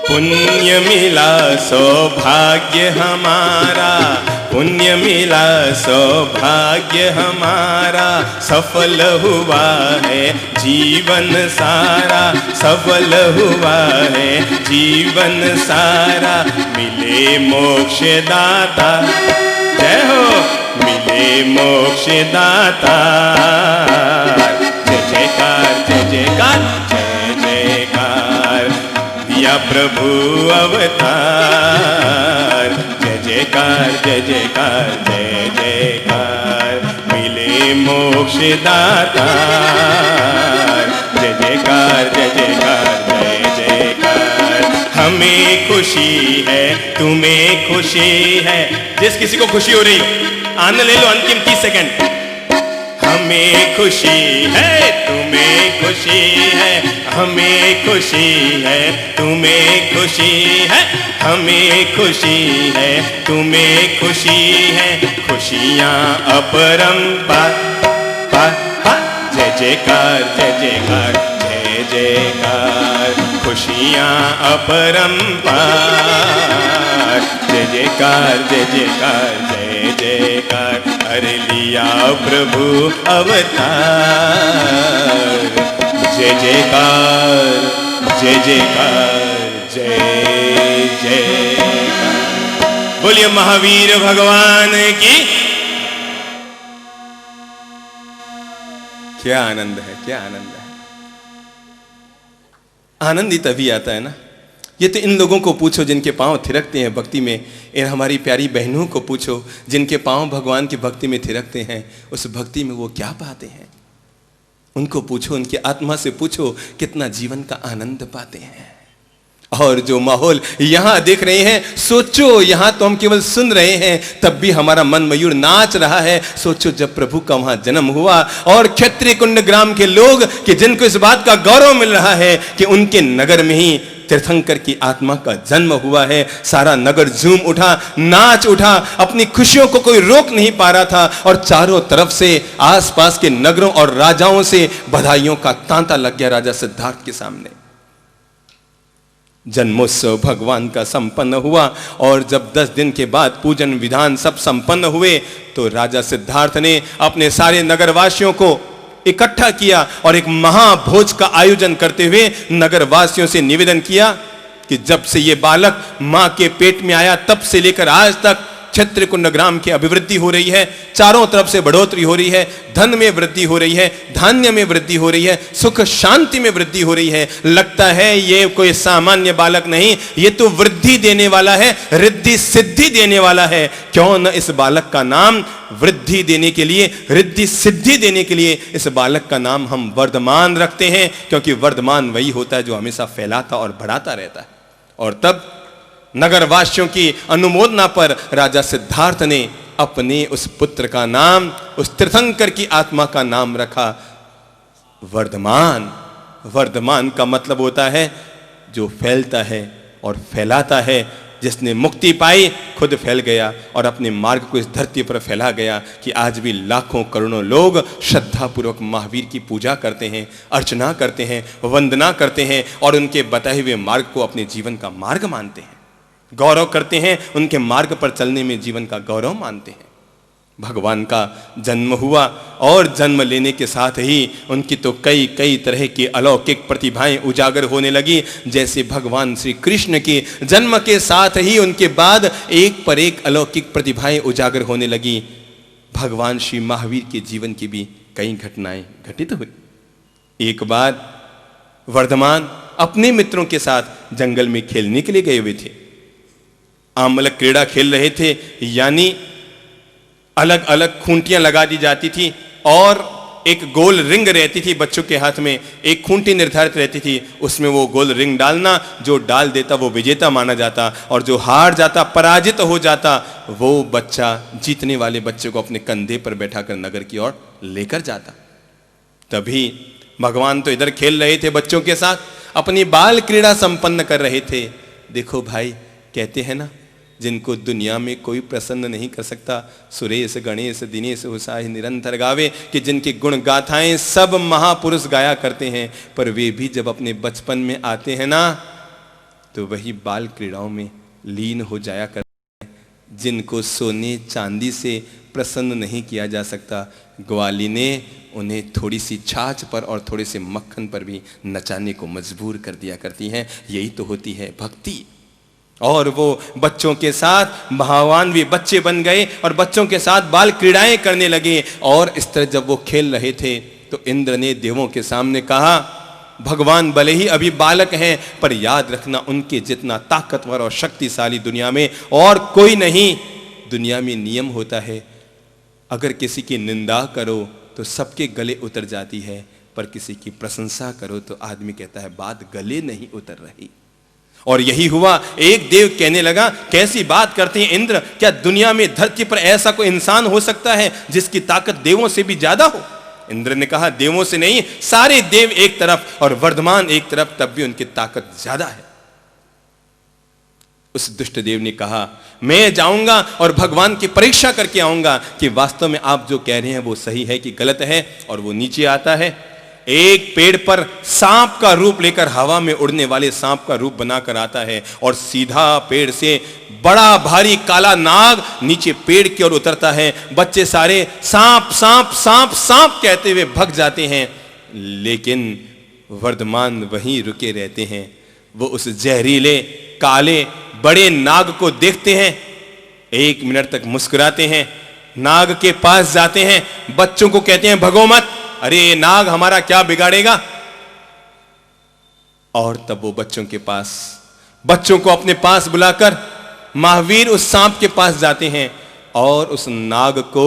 पुण्य मिला सौभाग्य हमारा, पुण्य मिला सौभाग्य हमारा, सफल हुआ है जीवन सारा, सफल हुआ है जीवन सारा। मिले मोक्ष दाता, जय हो, मिले मोक्ष दाता। जय जयकार जय जयकार जय जयकार। दिया प्रभु अवतार। जय जयकार जय जयकार जय जयकार। मिले मोक्ष दातार। जय जयकार जय जयकार जय जयकार। हमें खुशी है तुम्हें खुशी है। जिस किसी को खुशी हो रही हो आनंद ले लो अंतिम 30 सेकंड। हमें खुशी है तुम्हें खुशी है, हमें खुशी है तुम्हें खुशी है, हमें खुशी है तुम्हें खुशी है। खुशियाँ अपरंपार पार पार। जय जयकार जय जयकार जय जयकार। खुशियाँ अपरंपार। जय जयकार जय जयकार जय जयकार। कर लिया प्रभु अवतार। जय जयकार जय जयकार जय जयकार। बोलिए महावीर भगवान की। क्या आनंद है, क्या आनंद है। आनंद ही तभी आता है ना, ये तो इन लोगों को पूछो जिनके पांव थिरकते हैं भक्ति में। इन हमारी प्यारी बहनों को पूछो जिनके पांव भगवान की भक्ति में थिरकते हैं। उस भक्ति में वो क्या पाते हैं, उनको पूछो, उनकी आत्मा से पूछो कितना जीवन का आनंद पाते हैं। और जो माहौल यहां देख रहे हैं, सोचो यहां तो हम केवल सुन रहे हैं, तब भी हमारा मन मयूर नाच रहा है। सोचो जब प्रभु का वहां जन्म हुआ और क्षत्रिय कुंड ग्राम के लोग कि जिनको इस बात का गौरव मिल रहा है कि उनके नगर में ही तीर्थंकर की आत्मा का जन्म हुआ है, सारा नगर झूम उठा, नाच उठा, अपनी खुशियों को कोई रोक नहीं पा रहा था। और चारों तरफ से आसपास के नगरों और राजाओं से बधाइयों का तांता लग गया राजा सिद्धार्थ के सामने। जन्मोत्सव भगवान का संपन्न हुआ और जब 10 दिन के बाद पूजन विधान सब संपन्न हुए तो राजा सिद्धार्थ ने अपने सारे नगरवासियों को इकट्ठा किया और एक महाभोज का आयोजन करते हुए नगरवासियों से निवेदन किया कि जब से ये बालक मां के पेट में आया तब से लेकर आज तक क्षत्रिय कुंड ग्राम की अभिवृद्धि हो रही है, चारों तरफ से बढ़ोतरी हो रही है, धन में वृद्धि हो रही है, धान्य में वृद्धि हो रही है, सुख शांति में वृद्धि हो रही है। लगता है ये कोई सामान्य बालक नहीं, ये तो वृद्धि देने वाला है, रिद्धि सिद्धि देने वाला है। क्यों न इस बालक का नाम वृद्धि देने के लिए, रिद्धि सिद्धि देने के लिए इस बालक का नाम हम वर्धमान रखते हैं, क्योंकि वर्धमान वही होता है जो हमेशा फैलाता और बढ़ाता रहता है। और तब नगरवासियों की अनुमोदना पर राजा सिद्धार्थ ने अपने उस पुत्र का नाम, उस तीर्थंकर की आत्मा का नाम रखा वर्धमान। वर्धमान का मतलब होता है जो फैलता है और फैलाता है। जिसने मुक्ति पाई खुद फैल गया और अपने मार्ग को इस धरती पर फैला गया कि आज भी लाखों करोड़ों लोग श्रद्धापूर्वक महावीर की पूजा करते हैं, अर्चना करते हैं, वंदना करते हैं और उनके बताए हुए मार्ग को अपने जीवन का मार्ग मानते हैं, गौरव करते हैं, उनके मार्ग पर चलने में जीवन का गौरव मानते हैं। भगवान का जन्म हुआ और जन्म लेने के साथ ही उनकी तो कई कई तरह की अलौकिक प्रतिभाएं उजागर होने लगी। जैसे भगवान श्री कृष्ण के जन्म के साथ ही उनके बाद एक पर एक अलौकिक प्रतिभाएं उजागर होने लगी। भगवान श्री महावीर के जीवन की भी कई घटनाएं घटित हुई। एक बार वर्धमान अपने मित्रों के साथ जंगल में खेलने के लिए गए हुए थे। आमलक क्रीड़ा खेल रहे थे, यानी अलग अलग खूंटियां लगा दी जाती थी और एक गोल रिंग रहती थी बच्चों के हाथ में, एक खूंटी निर्धारित रहती थी, उसमें वो गोल रिंग डालना, जो डाल देता वो विजेता माना जाता, और जो हार जाता, पराजित हो जाता, वो बच्चा जीतने वाले बच्चे को अपने कंधे पर बैठाकर नगर की ओर लेकर जाता। तभी भगवान तो इधर खेल रहे थे बच्चों के साथ, अपनी बाल क्रीड़ा संपन्न कर रहे थे। देखो भाई, कहते हैं ना, जिनको दुनिया में कोई प्रसन्न नहीं कर सकता, सुरेश गणेश दिनेश उसाहि निरंतर गावे, कि जिनके गुण गाथाएं सब महापुरुष गाया करते हैं, पर वे भी जब अपने बचपन में आते हैं ना, तो वही बाल क्रीड़ाओं में लीन हो जाया करते हैं। जिनको सोने चांदी से प्रसन्न नहीं किया जा सकता, ग्वाली ने उन्हें थोड़ी सी छाछ पर और थोड़े से मक्खन पर भी नचाने को मजबूर कर दिया करती हैं। यही तो होती है भक्ति। और वो बच्चों के साथ भावान भी बच्चे बन गए और बच्चों के साथ बाल क्रीड़ाएं करने लगे। और इस तरह जब वो खेल रहे थे तो इंद्र ने देवों के सामने कहा, भगवान भले ही अभी बालक हैं, पर याद रखना उनके जितना ताकतवर और शक्तिशाली दुनिया में और कोई नहीं। दुनिया में नियम होता है, अगर किसी की निंदा करो तो सबके गले उतर जाती है, पर किसी की प्रशंसा करो तो आदमी कहता है बात गले नहीं उतर रही। और यही हुआ। एक देव कहने लगा, कैसी बात करते हैं इंद्र, क्या दुनिया में धरती पर ऐसा कोई इंसान हो सकता है जिसकी ताकत देवों से भी ज्यादा हो? इंद्र ने कहा, देवों से नहीं, सारे देव एक तरफ और वर्धमान एक तरफ, तब भी उनकी ताकत ज्यादा है। उस दुष्ट देव ने कहा, मैं जाऊंगा और भगवान की परीक्षा करके आऊंगा कि वास्तव में आप जो कह रहे हैं वो सही है कि गलत है। और वो नीचे आता है, एक पेड़ पर सांप का रूप लेकर, हवा में उड़ने वाले सांप का रूप बनाकर आता है, और सीधा पेड़ से बड़ा भारी काला नाग नीचे पेड़ की ओर उतरता है। बच्चे सारे सांप सांप सांप सांप कहते हुए भग जाते हैं, लेकिन वर्धमान वहीं रुके रहते हैं। वो उस जहरीले काले बड़े नाग को देखते हैं, 1 मिनट तक मुस्कुराते हैं, नाग के पास जाते हैं, बच्चों को कहते हैं भगो मत, अरे नाग हमारा क्या बिगाड़ेगा। और तब वो बच्चों को अपने पास बुलाकर महावीर उस सांप के पास जाते हैं और उस नाग को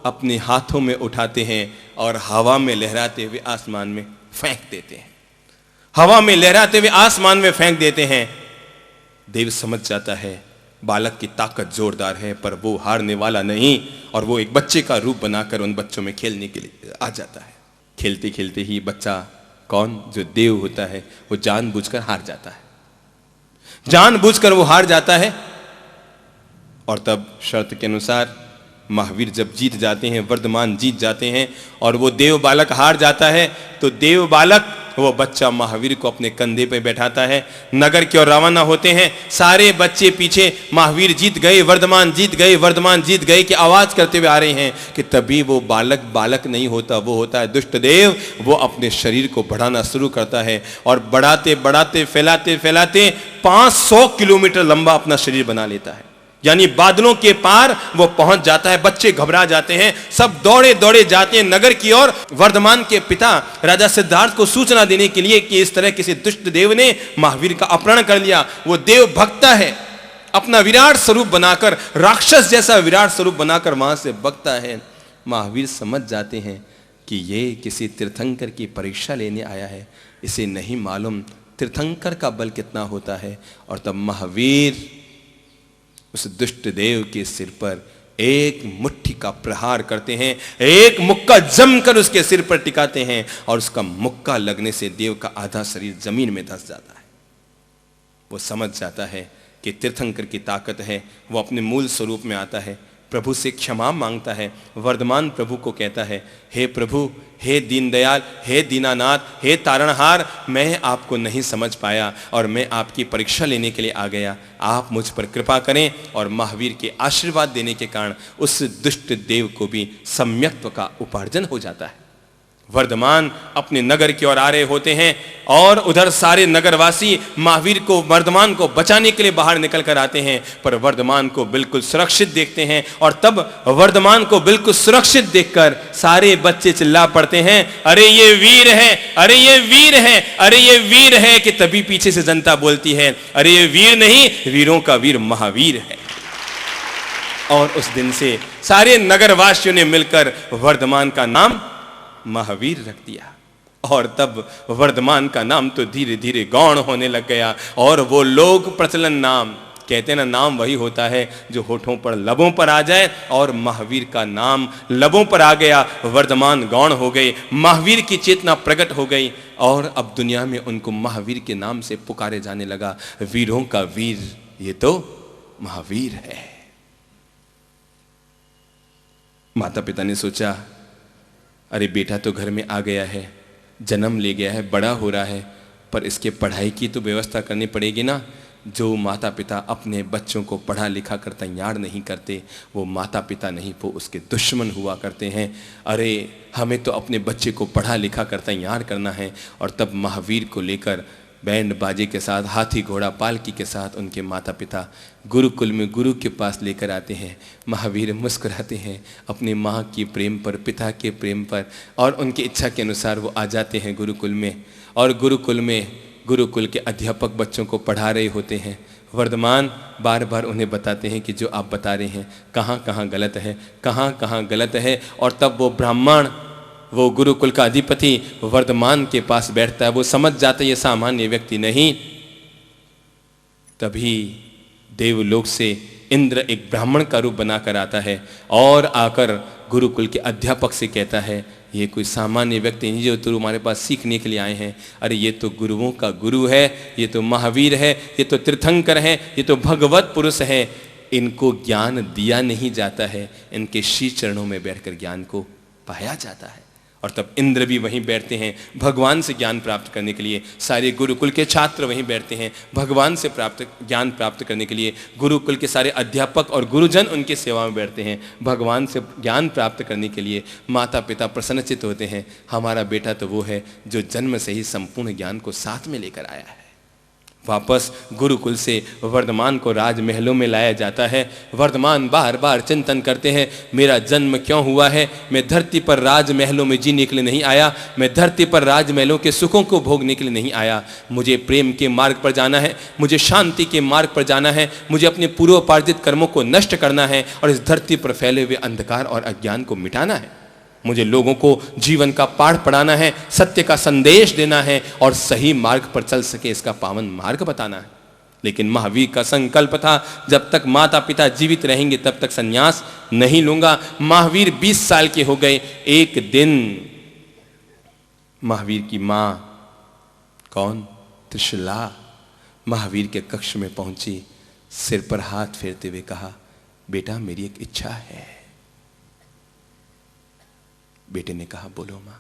अपने हाथों में उठाते हैं और हवा में लहराते हुए आसमान में फेंक देते हैं। हवा में लहराते हुए आसमान में फेंक देते हैं। देव समझ जाता है बालक की ताकत जोरदार है, पर वो हारने वाला नहीं, और वो एक बच्चे का रूप बनाकर उन बच्चों में खेलने के लिए आ जाता है। खेलते खेलते ही बच्चा, कौन, जो देव होता है, वो जानबूझकर हार जाता है, जानबूझकर वो हार जाता है। और तब शर्त के अनुसार महावीर जब जीत जाते हैं, वर्धमान जीत जाते हैं, और वो देव बालक हार जाता है, तो देव बालक वो बच्चा महावीर को अपने कंधे पे बैठाता है, नगर की ओर रवाना होते हैं। सारे बच्चे पीछे, महावीर जीत गए, वर्धमान जीत गए, वर्धमान जीत गए की आवाज करते हुए आ रहे हैं कि तभी वो बालक बालक नहीं होता, वो होता है दुष्ट देव। वो अपने शरीर को बढ़ाना शुरू करता है और बढ़ाते बढ़ाते फैलाते फैलाते 500 किलोमीटर लंबा अपना शरीर बना लेता है, यानी बादलों के पार वो पहुंच जाता है। बच्चे घबरा जाते हैं, सब दौड़े दौड़े जाते हैं नगर की ओर, वर्धमान के पिता राजा सिद्धार्थ को सूचना देने के लिए कि इस तरह किसी दुष्ट देव ने महावीर का अपहरण कर लिया। वो देव भगता है, अपना विराट स्वरूप बनाकर, राक्षस जैसा विराट स्वरूप बनाकर वहां से भगता है। महावीर समझ जाते हैं कि ये किसी तीर्थंकर की परीक्षा लेने आया है, इसे नहीं मालूम तीर्थंकर का बल कितना होता है। और तब महावीर उस दुष्ट देव के सिर पर एक मुट्ठी का प्रहार करते हैं, एक मुक्का जमकर उसके सिर पर टिकाते हैं, और उसका मुक्का लगने से देव का आधा शरीर जमीन में धंस जाता है। वो समझ जाता है कि तीर्थंकर की ताकत है। वो अपने मूल स्वरूप में आता है, प्रभु से क्षमा मांगता है। वर्धमान प्रभु को कहता है, हे प्रभु, हे दीनदयाल, हे दीनानाथ, हे तारणहार, मैं आपको नहीं समझ पाया और मैं आपकी परीक्षा लेने के लिए आ गया, आप मुझ पर कृपा करें। और महावीर के आशीर्वाद देने के कारण उस दुष्ट देव को भी सम्यक्त्व का उपार्जन हो जाता है। वर्धमान अपने नगर की ओर आ रहे होते हैं और उधर सारे नगरवासी महावीर को, वर्धमान को बचाने के लिए बाहर निकल कर आते हैं, पर वर्धमान को बिल्कुल सुरक्षित देखते हैं। और तब वर्धमान को बिल्कुल सुरक्षित देखकर सारे बच्चे चिल्ला पड़ते हैं, अरे ये वीर है, अरे ये वीर है, अरे ये वीर है। कि तभी पीछे से जनता बोलती है, अरे ये वीर नहीं, वीरों का वीर महावीर है। और उस दिन से सारे नगरवासियों ने मिलकर वर्धमान का नाम महावीर रख दिया। और तब वर्धमान का नाम तो धीरे धीरे गौण होने लग गया। और वो लोग प्रचलन नाम, कहते हैं ना, नाम वही होता है जो होठों पर लबों पर आ जाए, और महावीर का नाम लबों पर आ गया। वर्धमान गौण हो गए, महावीर की चेतना प्रकट हो गई, और अब दुनिया में उनको महावीर के नाम से पुकारे जाने लगा। वीरों का वीर ये तो महावीर है। माता पिता ने सोचा, अरे बेटा तो घर में आ गया है, जन्म ले गया है, बड़ा हो रहा है, पर इसके पढ़ाई की तो व्यवस्था करनी पड़ेगी ना। जो माता पिता अपने बच्चों को पढ़ा लिखा कर तैयार नहीं करते, वो माता पिता नहीं, वो उसके दुश्मन हुआ करते हैं। अरे हमें तो अपने बच्चे को पढ़ा लिखा कर तैयार करना है। और तब महावीर को लेकर बैंड बाजे के साथ, हाथी घोड़ा पालकी के साथ उनके माता पिता गुरुकुल में गुरु के पास लेकर आते हैं। महावीर मुस्कुराते हैं अपनी माँ की प्रेम पर, पिता के प्रेम पर, और उनकी इच्छा के अनुसार वो आ जाते हैं गुरुकुल में। और गुरुकुल में गुरुकुल के अध्यापक बच्चों को पढ़ा रहे होते हैं। वर्धमान बार बार उन्हें बताते हैं कि जो आप बता रहे हैं कहाँ कहाँ गलत है, कहाँ कहाँ गलत है। और तब वो ब्राह्मण, वो गुरुकुल का अधिपति वर्धमान के पास बैठता है। वो समझ जाता है ये सामान्य व्यक्ति नहीं। तभी देवलोक से इंद्र एक ब्राह्मण का रूप बनाकर आता है और आकर गुरुकुल के अध्यापक से कहता है, ये कोई सामान्य व्यक्ति नहीं जो तुम्हारे पास सीखने के लिए आए हैं। अरे ये तो गुरुओं का गुरु है, ये तो महावीर है, ये तो तीर्थंकर है, ये तो भगवत पुरुष है। इनको ज्ञान दिया नहीं जाता है, इनके श्री चरणों में बैठकर ज्ञान को पाया जाता है। और तब इंद्र भी वहीं बैठते हैं भगवान से ज्ञान प्राप्त करने के लिए। सारे गुरुकुल के छात्र वहीं बैठते हैं भगवान से ज्ञान प्राप्त करने के लिए। गुरुकुल के सारे अध्यापक और गुरुजन उनकी सेवा में बैठते हैं भगवान से ज्ञान प्राप्त करने के लिए। माता पिता प्रसन्नचित होते हैं, हमारा बेटा तो वो है जो जन्म से ही संपूर्ण ज्ञान को साथ में लेकर आया है। वापस गुरुकुल से वर्धमान को राजमहलों में लाया जाता है। वर्धमान बार बार चिंतन करते हैं, मेरा जन्म क्यों हुआ है? मैं धरती पर राजमहलों में जीने के लिए नहीं आया, मैं धरती पर राजमहलों के सुखों को भोगने के लिए नहीं आया। मुझे प्रेम के मार्ग पर जाना है, मुझे शांति के मार्ग पर जाना है, मुझे अपने पूर्वोपार्जित कर्मों को नष्ट करना है और इस धरती पर फैले हुए अंधकार और अज्ञान को मिटाना है। मुझे लोगों को जीवन का पाठ पढ़ाना है, सत्य का संदेश देना है और सही मार्ग पर चल सके इसका पावन मार्ग बताना है। लेकिन महावीर का संकल्प था, जब तक माता पिता जीवित रहेंगे तब तक संन्यास नहीं लूंगा। महावीर 20 साल के हो गए। एक दिन महावीर की मां, कौन? त्रिशला, महावीर के कक्ष में पहुंची, सिर पर हाथ फेरते हुए कहा, बेटा मेरी एक इच्छा है। बेटे ने कहा, बोलो मां,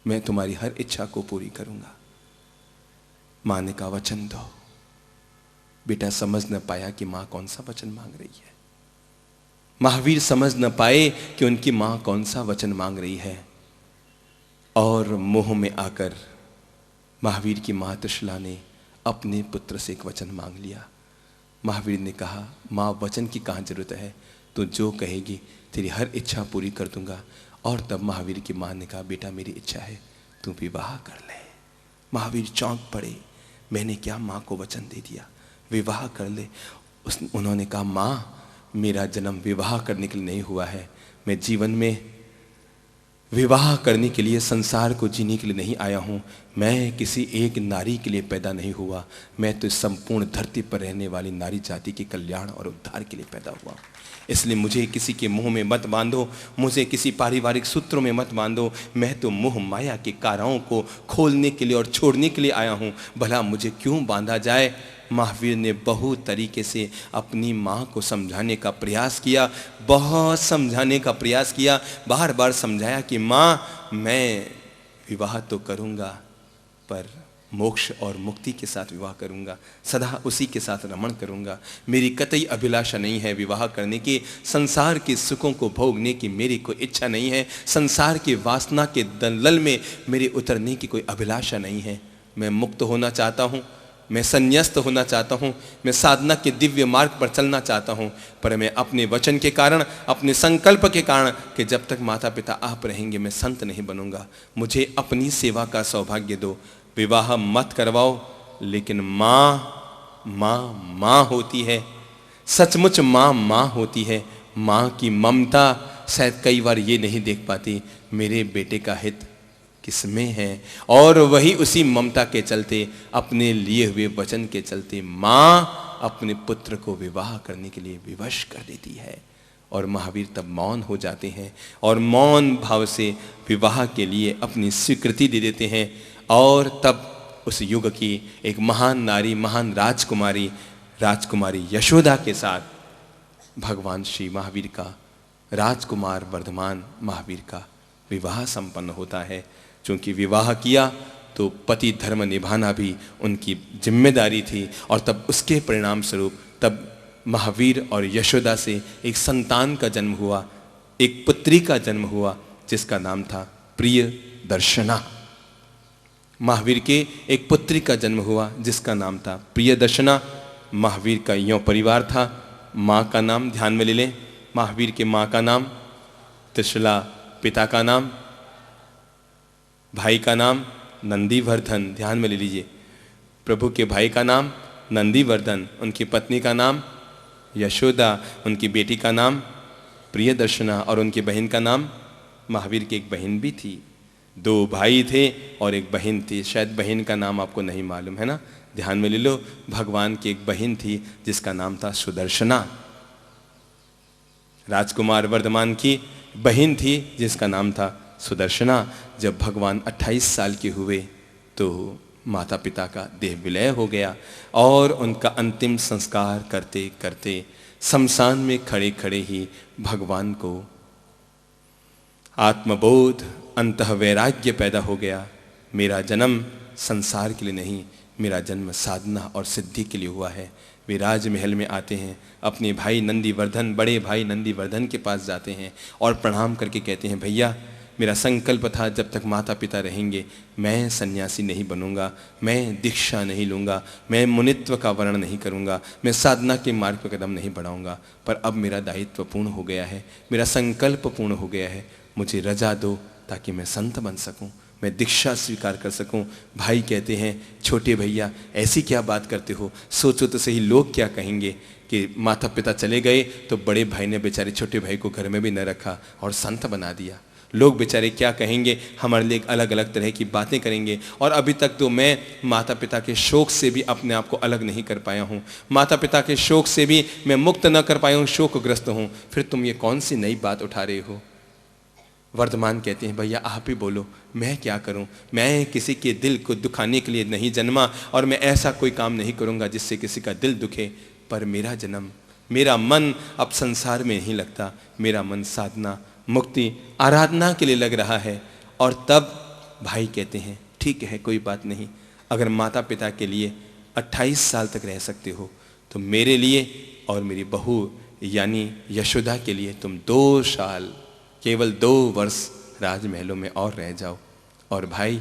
मैं तुम्हारी हर इच्छा को पूरी करूंगा। मां ने कहा, वचन दो। बेटा समझ न पाया कि मां कौन सा वचन मांग रही है। महावीर समझ न पाए कि उनकी मां कौन सा वचन मांग रही है। और मोह में आकर महावीर की मां त्रिशला ने अपने पुत्र से एक वचन मांग लिया। महावीर ने कहा, मां वचन की कहां जरूरत है, तो जो कहेगी तेरी हर इच्छा पूरी कर दूंगा। और तब महावीर की मां ने कहा, बेटा मेरी इच्छा है तू विवाह कर ले। महावीर चौंक पड़े, मैंने क्या मां को वचन दे दिया, विवाह कर ले। उन्होंने कहा, मां मेरा जन्म विवाह करने के लिए नहीं हुआ है, मैं जीवन में विवाह करने के लिए, संसार को जीने के लिए नहीं आया हूं। मैं किसी एक नारी के लिए पैदा नहीं हुआ, मैं तो संपूर्ण धरती पर रहने वाली नारी जाति के कल्याण और उद्धार के लिए पैदा हुआ। इसलिए मुझे किसी के मुंह में मत बांधो, मुझे किसी पारिवारिक सूत्रों में मत बांधो। मैं तो मोह माया के काराओं को खोलने के लिए और छोड़ने के लिए आया हूं, भला मुझे क्यों बांधा जाए। महावीर ने बहुत तरीके से अपनी माँ को समझाने का प्रयास किया, बहुत समझाने का प्रयास किया, बार बार समझाया कि माँ मैं विवाह तो करूँगा पर मोक्ष और मुक्ति के साथ विवाह करूँगा, सदा उसी के साथ रमण करूँगा। मेरी कतई अभिलाषा नहीं है विवाह करने की, संसार के सुखों को भोगने की मेरी कोई इच्छा नहीं है, संसार की वासना के दलदल में मेरे उतरने की कोई अभिलाषा नहीं है। मैं मुक्त होना चाहता हूँ, मैं संन्यास्त होना चाहता हूँ, मैं साधना के दिव्य मार्ग पर चलना चाहता हूँ, पर मैं अपने वचन के कारण, अपने संकल्प के कारण कि जब तक माता पिता आप रहेंगे मैं संत नहीं बनूंगा। मुझे अपनी सेवा का सौभाग्य दो, विवाह मत करवाओ। लेकिन माँ माँ होती है, सचमुच माँ होती है। माँ की ममता शायद कई बार ये नहीं देख पाती मेरे बेटे का हित किसमें है, और वही उसी ममता के चलते, अपने लिए हुए वचन के चलते माँ अपने पुत्र को विवाह करने के लिए विवश कर देती है। और महावीर तब मौन हो जाते हैं और मौन भाव से विवाह के लिए अपनी स्वीकृति दे देते हैं। और तब उस युग की एक महान नारी, महान राजकुमारी यशोदा के साथ भगवान श्री महावीर का, राजकुमार वर्धमान महावीर का विवाह संपन्न होता है। क्योंकि विवाह किया तो पति धर्म निभाना भी उनकी जिम्मेदारी थी, और तब उसके परिणाम स्वरूप तब महावीर और यशोदा से एक संतान का जन्म हुआ, एक पुत्री का जन्म हुआ, जिसका नाम था प्रिय दर्शना। महावीर के एक पुत्री का जन्म हुआ जिसका नाम था प्रिय दर्शना। महावीर का यों परिवार था, माँ का नाम ध्यान में ले लें, महावीर के माँ का नाम त्रिशला, पिता का नाम, भाई का नाम नंदीवर्धन, ध्यान में ले लीजिए। प्रभु के भाई का नाम नंदीवर्धन, उनकी पत्नी का नाम यशोदा, उनकी बेटी का नाम प्रियदर्शना, और उनकी बहन का नाम, महावीर की एक बहन भी थी। 2 भाई थे और एक बहन थी। शायद बहन का नाम आपको नहीं मालूम है ना, ध्यान में ले लो। भगवान की एक बहन थी जिसका नाम था सुदर्शना। राजकुमार वर्धमान की बहन थी जिसका नाम था सुदर्शना। जब भगवान 28 साल के हुए तो माता पिता का देह विलय हो गया, और उनका अंतिम संस्कार करते करते शमशान में खड़े खड़े ही भगवान को आत्मबोध, अंतः वैराग्य पैदा हो गया। मेरा जन्म संसार के लिए नहीं, मेरा जन्म साधना और सिद्धि के लिए हुआ है। वे राजमहल में आते हैं, अपने भाई नंदीवर्धन, बड़े भाई नंदीवर्धन के पास जाते हैं और प्रणाम करके कहते हैं, भैया मेरा संकल्प था जब तक माता पिता रहेंगे मैं सन्यासी नहीं बनूंगा, मैं दीक्षा नहीं लूँगा, मैं मुनित्व का वर्ण नहीं करूँगा, मैं साधना के मार्ग पर कदम नहीं बढ़ाऊँगा। पर अब मेरा दायित्व पूर्ण हो गया है, मेरा संकल्प पूर्ण हो गया है, मुझे रजा दो ताकि मैं संत बन सकूँ, मैं दीक्षा स्वीकार कर सकूं। भाई कहते हैं, छोटे भैया ऐसी क्या बात करते हो, सोचो तो सही लोग क्या कहेंगे कि माता पिता चले गए तो बड़े भाई ने बेचारे छोटे भाई को घर में भी न रखा और संत बना दिया। लोग बेचारे क्या कहेंगे, हमारे लिए अलग अलग तरह की बातें करेंगे। और अभी तक तो मैं माता पिता के शोक से भी अपने आप को अलग नहीं कर पाया हूँ, माता पिता के शोक से भी मैं मुक्त न कर पाया हूँ, शोकग्रस्त हूँ। फिर तुम ये कौन सी नई बात उठा रहे हो। वर्धमान कहते हैं, भैया आप ही बोलो, मैं क्या करूं, मैं किसी के दिल को दुखाने के लिए नहीं जन्मा और मैं ऐसा कोई काम नहीं करूंगा जिससे किसी का दिल दुखे। पर मेरा जन्म, मेरा मन अब संसार में नहीं लगता, मेरा मन साधना, मुक्ति, आराधना के लिए लग रहा है। और तब भाई कहते हैं, ठीक है कोई बात नहीं, अगर माता पिता के लिए 28 साल तक रह सकते हो तो मेरे लिए और मेरी बहू यानी यशोदा के लिए तुम 2 साल, केवल 2 वर्ष राजमहलों में और रह जाओ, और भाई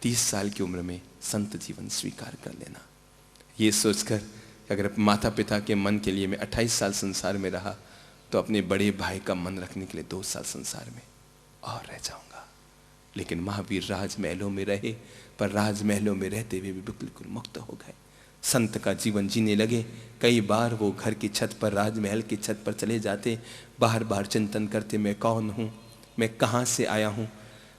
30 साल की उम्र में संत जीवन स्वीकार कर लेना। ये सोचकर अगर माता पिता के मन के लिए मैं 28 साल संसार में रहा तो अपने बड़े भाई का मन रखने के लिए 2 साल संसार में और रह जाऊंगा। लेकिन महावीर राजमहलों में रहे, पर राजमहलों में रहते हुए भी बिल्कुल मुक्त हो गए, संत का जीवन जीने लगे। कई बार वो घर की छत पर, राजमहल की छत पर चले जाते, बार बार चिंतन करते, मैं कौन हूँ, मैं कहाँ से आया हूँ,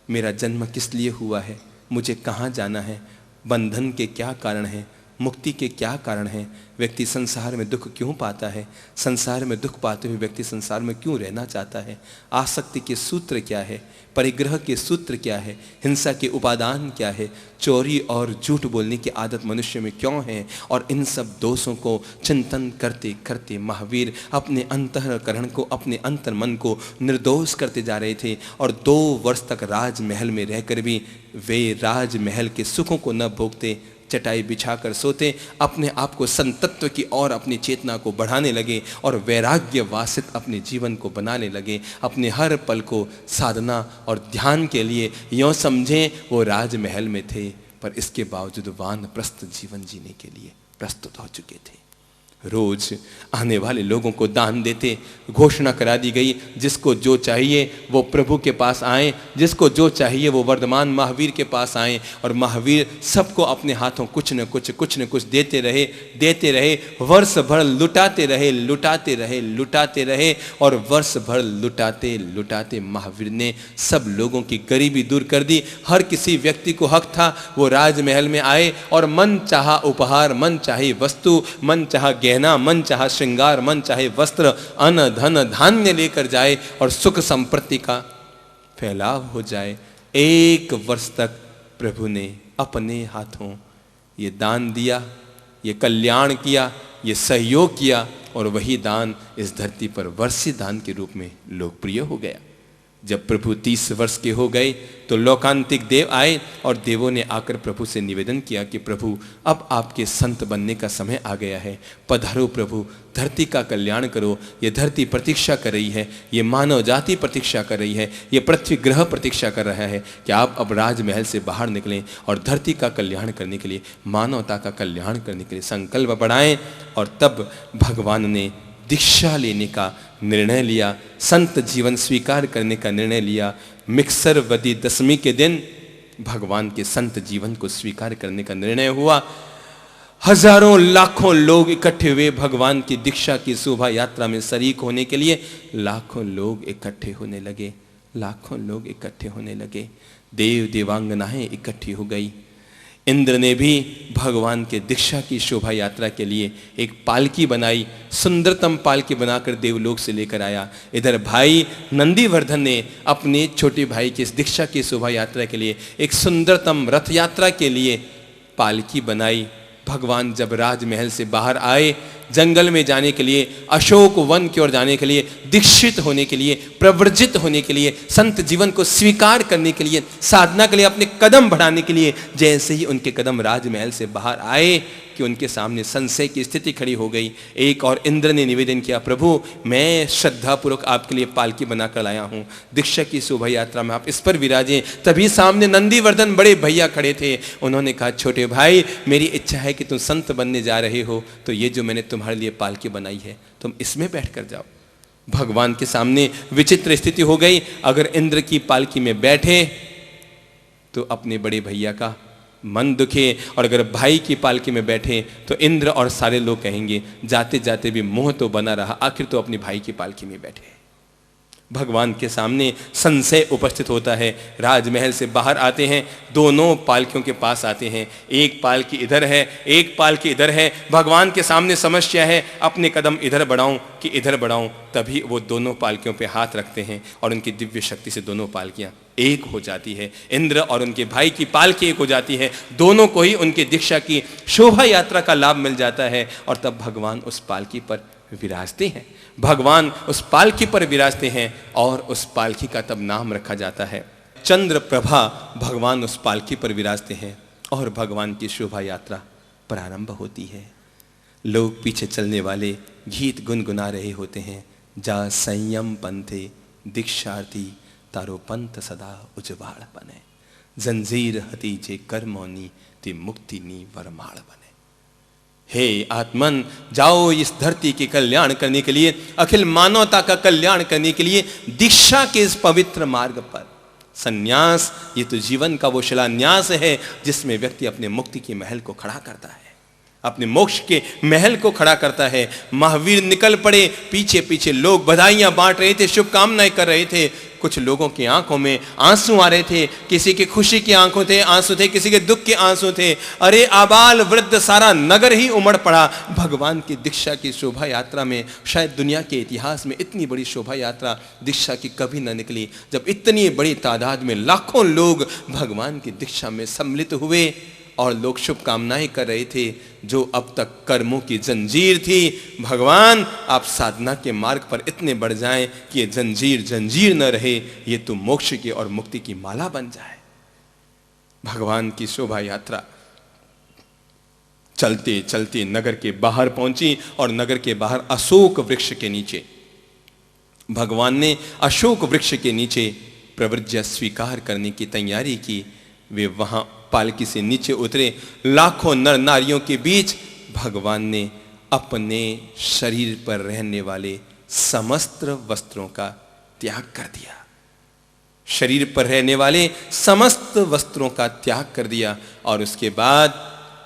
मेरा जन्म किस लिए हुआ है, मुझे कहाँ जाना है, बंधन के क्या कारण हैं, मुक्ति के क्या कारण हैं, व्यक्ति संसार में दुख क्यों पाता है, संसार में दुख पाते हुए व्यक्ति संसार में क्यों रहना चाहता है, आसक्ति के सूत्र क्या है, परिग्रह के सूत्र क्या है, हिंसा के उपादान क्या है, चोरी और झूठ बोलने की आदत मनुष्य में क्यों है। और इन सब दोषों को चिंतन करते करते महावीर अपने अंतःकरण को, अपने अंतर मन को निर्दोष करते जा रहे थे। और 2 वर्ष तक राजमहल में रहकर भी वे राजमहल के सुखों को न भोगते, चटाई बिछाकर सोते, अपने आप को संतत्व की और अपनी चेतना को बढ़ाने लगे और वैराग्य वासित अपने जीवन को बनाने लगे। अपने हर पल को साधना और ध्यान के लिए यों समझें वो राजमहल में थे, पर इसके बावजूद वानप्रस्थ जीवन जीने के लिए प्रस्तुत हो चुके थे। रोज आने वाले लोगों को दान देते। घोषणा करा दी गई, जिसको जो चाहिए वो प्रभु के पास आए, जिसको जो चाहिए वो वर्धमान महावीर के पास आए, और महावीर सबको अपने हाथों कुछ न कुछ देते रहे। वर्ष भर लुटाते रहे और वर्ष भर लुटाते महावीर ने सब लोगों की गरीबी दूर कर दी। हर किसी व्यक्ति को हक था वो राजमहल में आए और मन चाहा उपहार, मन चाहे वस्तु, मन चाहा गहना, मन चाहा श्रृंगार, मन चाहे वस्त्र, अन्न धन धान्य लेकर जाए और सुख संपत्ति का फैलाव हो जाए। 1 वर्ष तक प्रभु ने अपने हाथों ये दान दिया, ये कल्याण किया, ये सहयोग किया, और वही दान इस धरती पर वर्षी दान के रूप में लोकप्रिय हो गया। जब प्रभु 30 वर्ष के हो गए तो लोकांतिक देव आए और देवों ने आकर प्रभु से निवेदन किया कि प्रभु, अब आपके संत बनने का समय आ गया है, पधारो प्रभु, धरती का कल्याण करो। ये धरती प्रतीक्षा कर रही है, ये मानव जाति प्रतीक्षा कर रही है, ये पृथ्वी ग्रह प्रतीक्षा कर रहा है कि आप अब राजमहल से बाहर निकलें और धरती का कल्याण करने के लिए, मानवता का कल्याण करने के लिए संकल्प बढ़ाएं। और तब भगवान ने दीक्षा लेने का निर्णय लिया, संत जीवन स्वीकार करने का निर्णय लिया। मिक्सर वदी दशमी के दिन भगवान के संत जीवन को स्वीकार करने का निर्णय हुआ। हजारों लाखों लोग इकट्ठे हुए भगवान की दीक्षा की शोभा यात्रा में शरीक होने के लिए। लाखों लोग इकट्ठे होने लगे। देव देवांगनाएं इकट्ठी हो गई। इंद्र ने भी भगवान के दीक्षा की शोभा यात्रा के लिए एक पालकी बनाई, सुंदरतम पालकी बनाकर देवलोक से लेकर आया। इधर भाई नंदीवर्धन ने अपने छोटे भाई की इस दीक्षा की शोभा यात्रा के लिए एक सुंदरतम रथ यात्रा के लिए पालकी बनाई। भगवान जब राजमहल से बाहर आए, जंगल में जाने के लिए, अशोक वन की ओर जाने के लिए, दीक्षित होने के लिए, प्रव्रजित होने के लिए, संत जीवन को स्वीकार करने के लिए, साधना के लिए अपने कदम बढ़ाने के लिए, जैसे ही उनके कदम राजमहल से बाहर आए कि उनके सामने संशय की स्थिति खड़ी हो गई। एक और इंद्र ने निवेदन किया, प्रभु मैं श्रद्धापूर्वक आपके लिए पालकी बनाकर लाया हूं, दीक्षा की शोभा यात्रा में आप इस पर विराजें। तभी सामने नंदीवर्धन बड़े भैया खड़े थे। उन्होंने कहा, छोटे भाई मेरी इच्छा है कि तुम संत बनने जा रहे हो, तो ये जो मैंने तुम्हारे लिए पालकी बनाई है तुम इसमें बैठ कर जाओ। भगवान के सामने विचित्र स्थिति हो गई। अगर इंद्र की पालकी में बैठे तो अपने बड़े भैया का मन दुखे, और अगर भाई की पालकी में बैठे तो इंद्र और सारे लोग कहेंगे जाते जाते भी मोह तो बना रहा, आखिर तो अपनी भाई की पालकी में बैठे। भगवान के सामने संशय उपस्थित होता है। राजमहल से बाहर आते हैं, दोनों पालकियों के पास आते हैं। एक पालकी इधर है, एक पालकी इधर है। भगवान के सामने समस्या है, अपने कदम इधर बढ़ाऊं कि इधर बढ़ाऊं। तभी वो दोनों पालकियों पे हाथ रखते हैं और उनकी दिव्य शक्ति से दोनों पालकियां एक हो जाती है। इंद्र और उनके भाई की पालकी एक हो जाती है। दोनों को ही उनकी दीक्षा की शोभा यात्रा का लाभ मिल जाता है और तब भगवान उस पालकी पर विराजते हैं। भगवान उस पालकी पर विराजते हैं और उस पालकी का तब नाम रखा जाता है चंद्र प्रभा। भगवान उस पालकी पर विराजते हैं और भगवान की शोभा यात्रा प्रारंभ होती है। लोग पीछे चलने वाले गीत गुनगुना रहे होते हैं, जा संयम पंथे दीक्षार्थी तारो पंथ सदा उजवाड़ बने, जंजीर हती जे कर्मोनी ते मुक्ति नी वरमाड़ बने। हे आत्मन, जाओ इस धरती के कल्याण करने के लिए, अखिल मानवता का कल्याण करने के लिए दीक्षा के इस पवित्र मार्ग पर। संन्यास ये तो जीवन का वो शिलान्यास है जिसमें व्यक्ति अपने मुक्ति के महल को खड़ा करता है, अपने मोक्ष के महल को खड़ा करता है। महावीर निकल पड़े, पीछे पीछे लोग बधाइयां बांट रहे थे, शुभकामनाएं कर रहे थे। कुछ लोगों की आंखों में आंसू आ रहे थे, किसी की खुशी की आंखों थे आंसू थे, किसी के दुख के आंसू थे। अरे आबाल वृद्ध सारा नगर ही उमड़ पड़ा भगवान की दीक्षा की शोभा यात्रा में। शायद दुनिया के इतिहास में इतनी बड़ी शोभा यात्रा दीक्षा की कभी न निकली, जब इतनी बड़ी तादाद में लाखों लोग भगवान की दीक्षा में सम्मिलित हुए और लोग शुभकामनाएं कर रहे थे। जो अब तक कर्मों की जंजीर थी, भगवान आप साधना के मार्ग पर इतने बढ़ जाएं कि ये जंजीर जंजीर न रहे, ये तो मोक्ष की और मुक्ति की माला बन जाए। भगवान की शोभा यात्रा चलते चलते नगर के बाहर पहुंची और नगर के बाहर अशोक वृक्ष के नीचे भगवान ने अशोक वृक्ष के नीचे प्रव्रज्य स्वीकार करने की तैयारी की। वे वहां पालकी से नीचे उतरे। लाखों नर नारियों के बीच भगवान ने अपने शरीर पर रहने वाले समस्त वस्त्रों का त्याग कर दिया। शरीर पर रहने वाले समस्त वस्त्रों का त्याग कर दिया और उसके बाद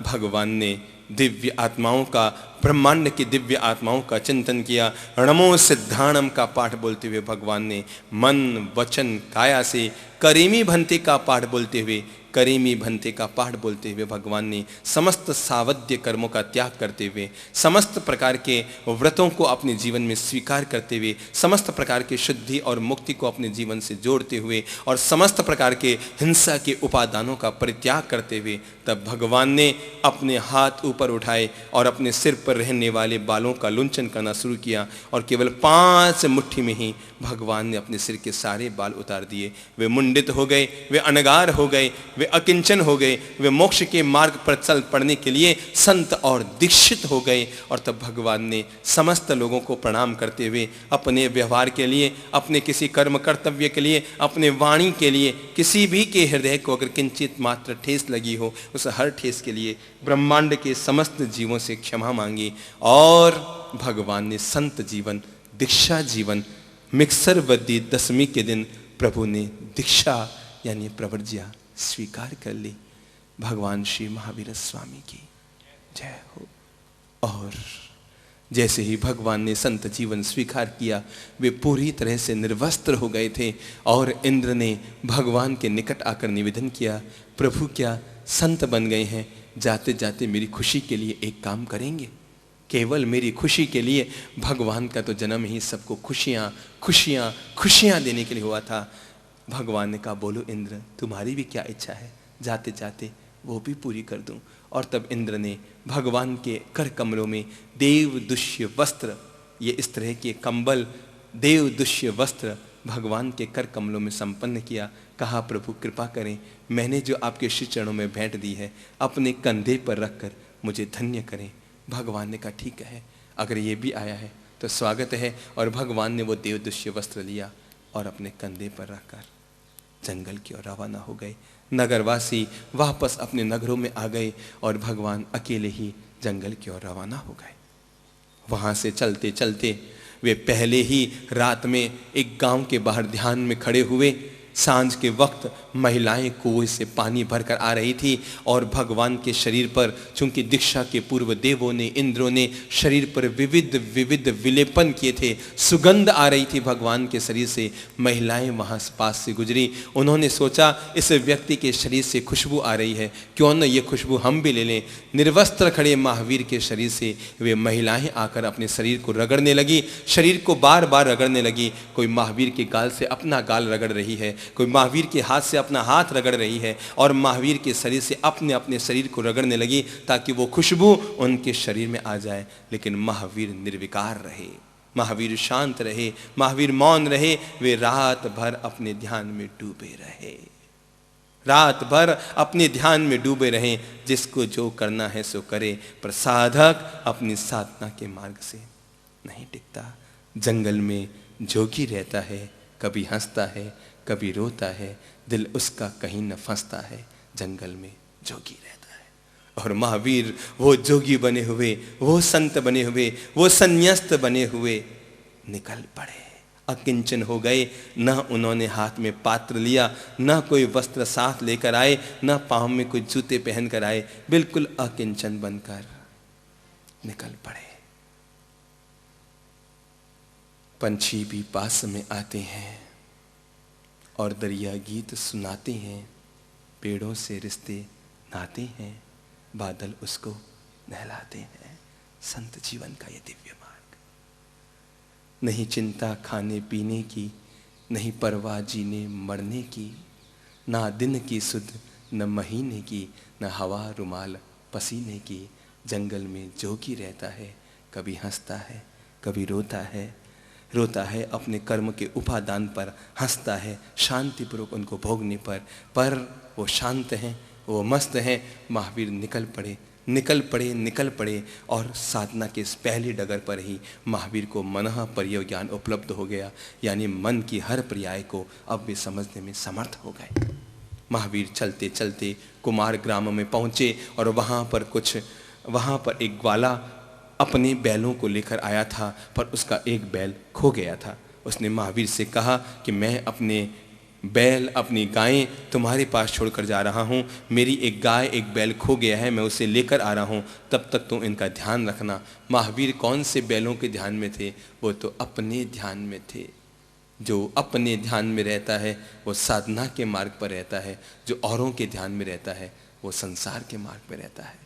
भगवान ने दिव्य आत्माओं का, ब्रह्मांड की दिव्य आत्माओं का चिंतन किया। नमो सिद्धाणम का पाठ बोलते हुए भगवान ने मन वचन काया से करीमी भंते का पाठ बोलते हुए, करीमी भंते का पाठ बोलते हुए भगवान ने समस्त सावध्य कर्मों का त्याग करते हुए, समस्त प्रकार के व्रतों को अपने जीवन में स्वीकार करते हुए, समस्त प्रकार की शुद्धि और मुक्ति को अपने जीवन से जोड़ते हुए और समस्त प्रकार के हिंसा के उपादानों का परित्याग करते हुए, तब भगवान ने अपने हाथ ऊपर उठाए और अपने सिर पर रहने वाले बालों का लुंचन करना शुरू किया और केवल 5 मुट्ठी में ही भगवान ने अपने सिर के सारे बाल उतार दिए। वे मुंडित हो गए, वे अनगार हो गए, वे अकिंचन हो गए, वे मोक्ष के मार्ग पर चल पड़ने के लिए संत और दीक्षित हो गए। और तब भगवान ने समस्त लोगों को प्रणाम करते हुए अपने व्यवहार के लिए, अपने किसी कर्म कर्तव्य के लिए, अपने वाणी के लिए, किसी भी के हृदय को अगर किंचित मात्र ठेस लगी हो, उस हर ठेस के लिए ब्रह्मांड के समस्त जीवों से क्षमा मांगी। और भगवान ने संत जीवन, दीक्षा जीवन, मिक्सर वदी दशमी के दिन प्रभु ने दीक्षा यानी प्रवर्ज्या स्वीकार कर ली। भगवान श्री महावीर स्वामी की जय हो। और जैसे ही भगवान ने संत जीवन स्वीकार किया, वे पूरी तरह से निर्वस्त्र हो गए थे और इंद्र ने भगवान के निकट आकर निवेदन किया, प्रभु क्या संत बन गए हैं, जाते जाते मेरी खुशी के लिए एक काम करेंगे? केवल मेरी खुशी के लिए। भगवान का तो जन्म ही सबको खुशियाँ खुशियाँ खुशियाँ देने के लिए हुआ था। भगवान ने कहा, बोलो इंद्र, तुम्हारी भी क्या इच्छा है, जाते जाते वो भी पूरी कर दूं। और तब इंद्र ने भगवान के कर कमलों में देव दुष्य वस्त्र, ये इस तरह के कंबल, देव दुष्य वस्त्र भगवान के कर कमलों में संपन्न किया। कहा, प्रभु कृपा करें, मैंने जो आपके श्री चरणों में भेंट दी है अपने कंधे पर रखकर मुझे धन्य करें। भगवान ने कहा, ठीक है, अगर ये भी आया है तो स्वागत है। और भगवान ने वो देव दुष्य वस्त्र लिया और अपने कंधे पर रखकर जंगल की ओर रवाना हो गए। नगरवासी वापस अपने नगरों में आ गए और भगवान अकेले ही जंगल की ओर रवाना हो गए। वहां से चलते चलते वे पहले ही रात में एक गांव के बाहर ध्यान में खड़े हुए। सांझ के वक्त महिलाएं कुएं से पानी भरकर आ रही थी और भगवान के शरीर पर, चूंकि दीक्षा के पूर्व देवों ने, इंद्रों ने शरीर पर विविध विविध विलेपन किए थे, सुगंध आ रही थी भगवान के शरीर से। महिलाएं वहां पास से गुजरी, उन्होंने सोचा इस व्यक्ति के शरीर से खुशबू आ रही है, क्यों न ये खुशबू हम भी ले लें। निर्वस्त्र खड़े महावीर के शरीर से वे महिलाएं आकर अपने शरीर को रगड़ने लगी, शरीर को बार बार रगड़ने लगी। कोई महावीर के गाल से अपना गाल रगड़ रही है, कोई महावीर के हाथ से अपना हाथ रगड़ रही है और महावीर के शरीर से अपने अपने शरीर को रगड़ने लगी ताकि वो खुशबू उनके शरीर में आ जाए। लेकिन महावीर निर्विकार रहे, महावीर शांत रहे, महावीर मौन रहे। वे रात भर अपने ध्यान में डूबे रहे, रात भर अपने ध्यान में डूबे रहे। जिसको जो करना है सो करे, पर साधक अपनी साधना के मार्ग से नहीं टिकता। जंगल में जोगी रहता है, कभी हंसता है, कभी रोता है, दिल उसका कहीं न फंसता है। जंगल में जोगी रहता है। और महावीर वो जोगी बने हुए, वो संत बने हुए, वो संन्यास्त बने हुए निकल पड़े, अकिंचन हो गए। न उन्होंने हाथ में पात्र लिया, न कोई वस्त्र साथ लेकर आए, न पाँव में कोई जूते पहन कर आए, बिल्कुल अकिंचन बनकर निकल पड़े। पंछी भी पास में आते हैं और दरिया गीत सुनाते हैं, पेड़ों से रिश्ते नाते हैं, बादल उसको नहलाते हैं। संत जीवन का ये दिव्य मार्ग। नहीं चिंता खाने पीने की, नहीं परवाह जीने मरने की, ना दिन की सुध न महीने की, न हवा रुमाल पसीने की। जंगल में जोगी रहता है, कभी हंसता है, कभी रोता है, रोता है अपने कर्म के उपादान पर, हंसता है शांतिपूर्वक उनको भोगने पर वो शांत हैं, वो मस्त हैं। महावीर निकल पड़े और साधना के इस पहली डगर पर ही महावीर को मनः पर्यज्ञान उपलब्ध हो गया, यानी मन की हर पर्याय को अब वे समझने में समर्थ हो गए। महावीर चलते चलते कुमार ग्राम में पहुँचे और वहाँ पर एक ग्वाला अपने बैलों को लेकर आया था, पर उसका एक बैल खो गया था। उसने महावीर से कहा कि मैं अपने बैल, अपनी गायें तुम्हारे पास छोड़कर जा रहा हूँ, मेरी एक गाय, एक बैल खो गया है, मैं उसे लेकर आ रहा हूँ, तब तक तुम इनका ध्यान रखना। महावीर कौन से बैलों के ध्यान में थे? वो तो अपने ध्यान में थे। जो अपने ध्यान में रहता है वो साधना के मार्ग पर रहता है, जो औरों के ध्यान में रहता है वो संसार के मार्ग पर रहता है।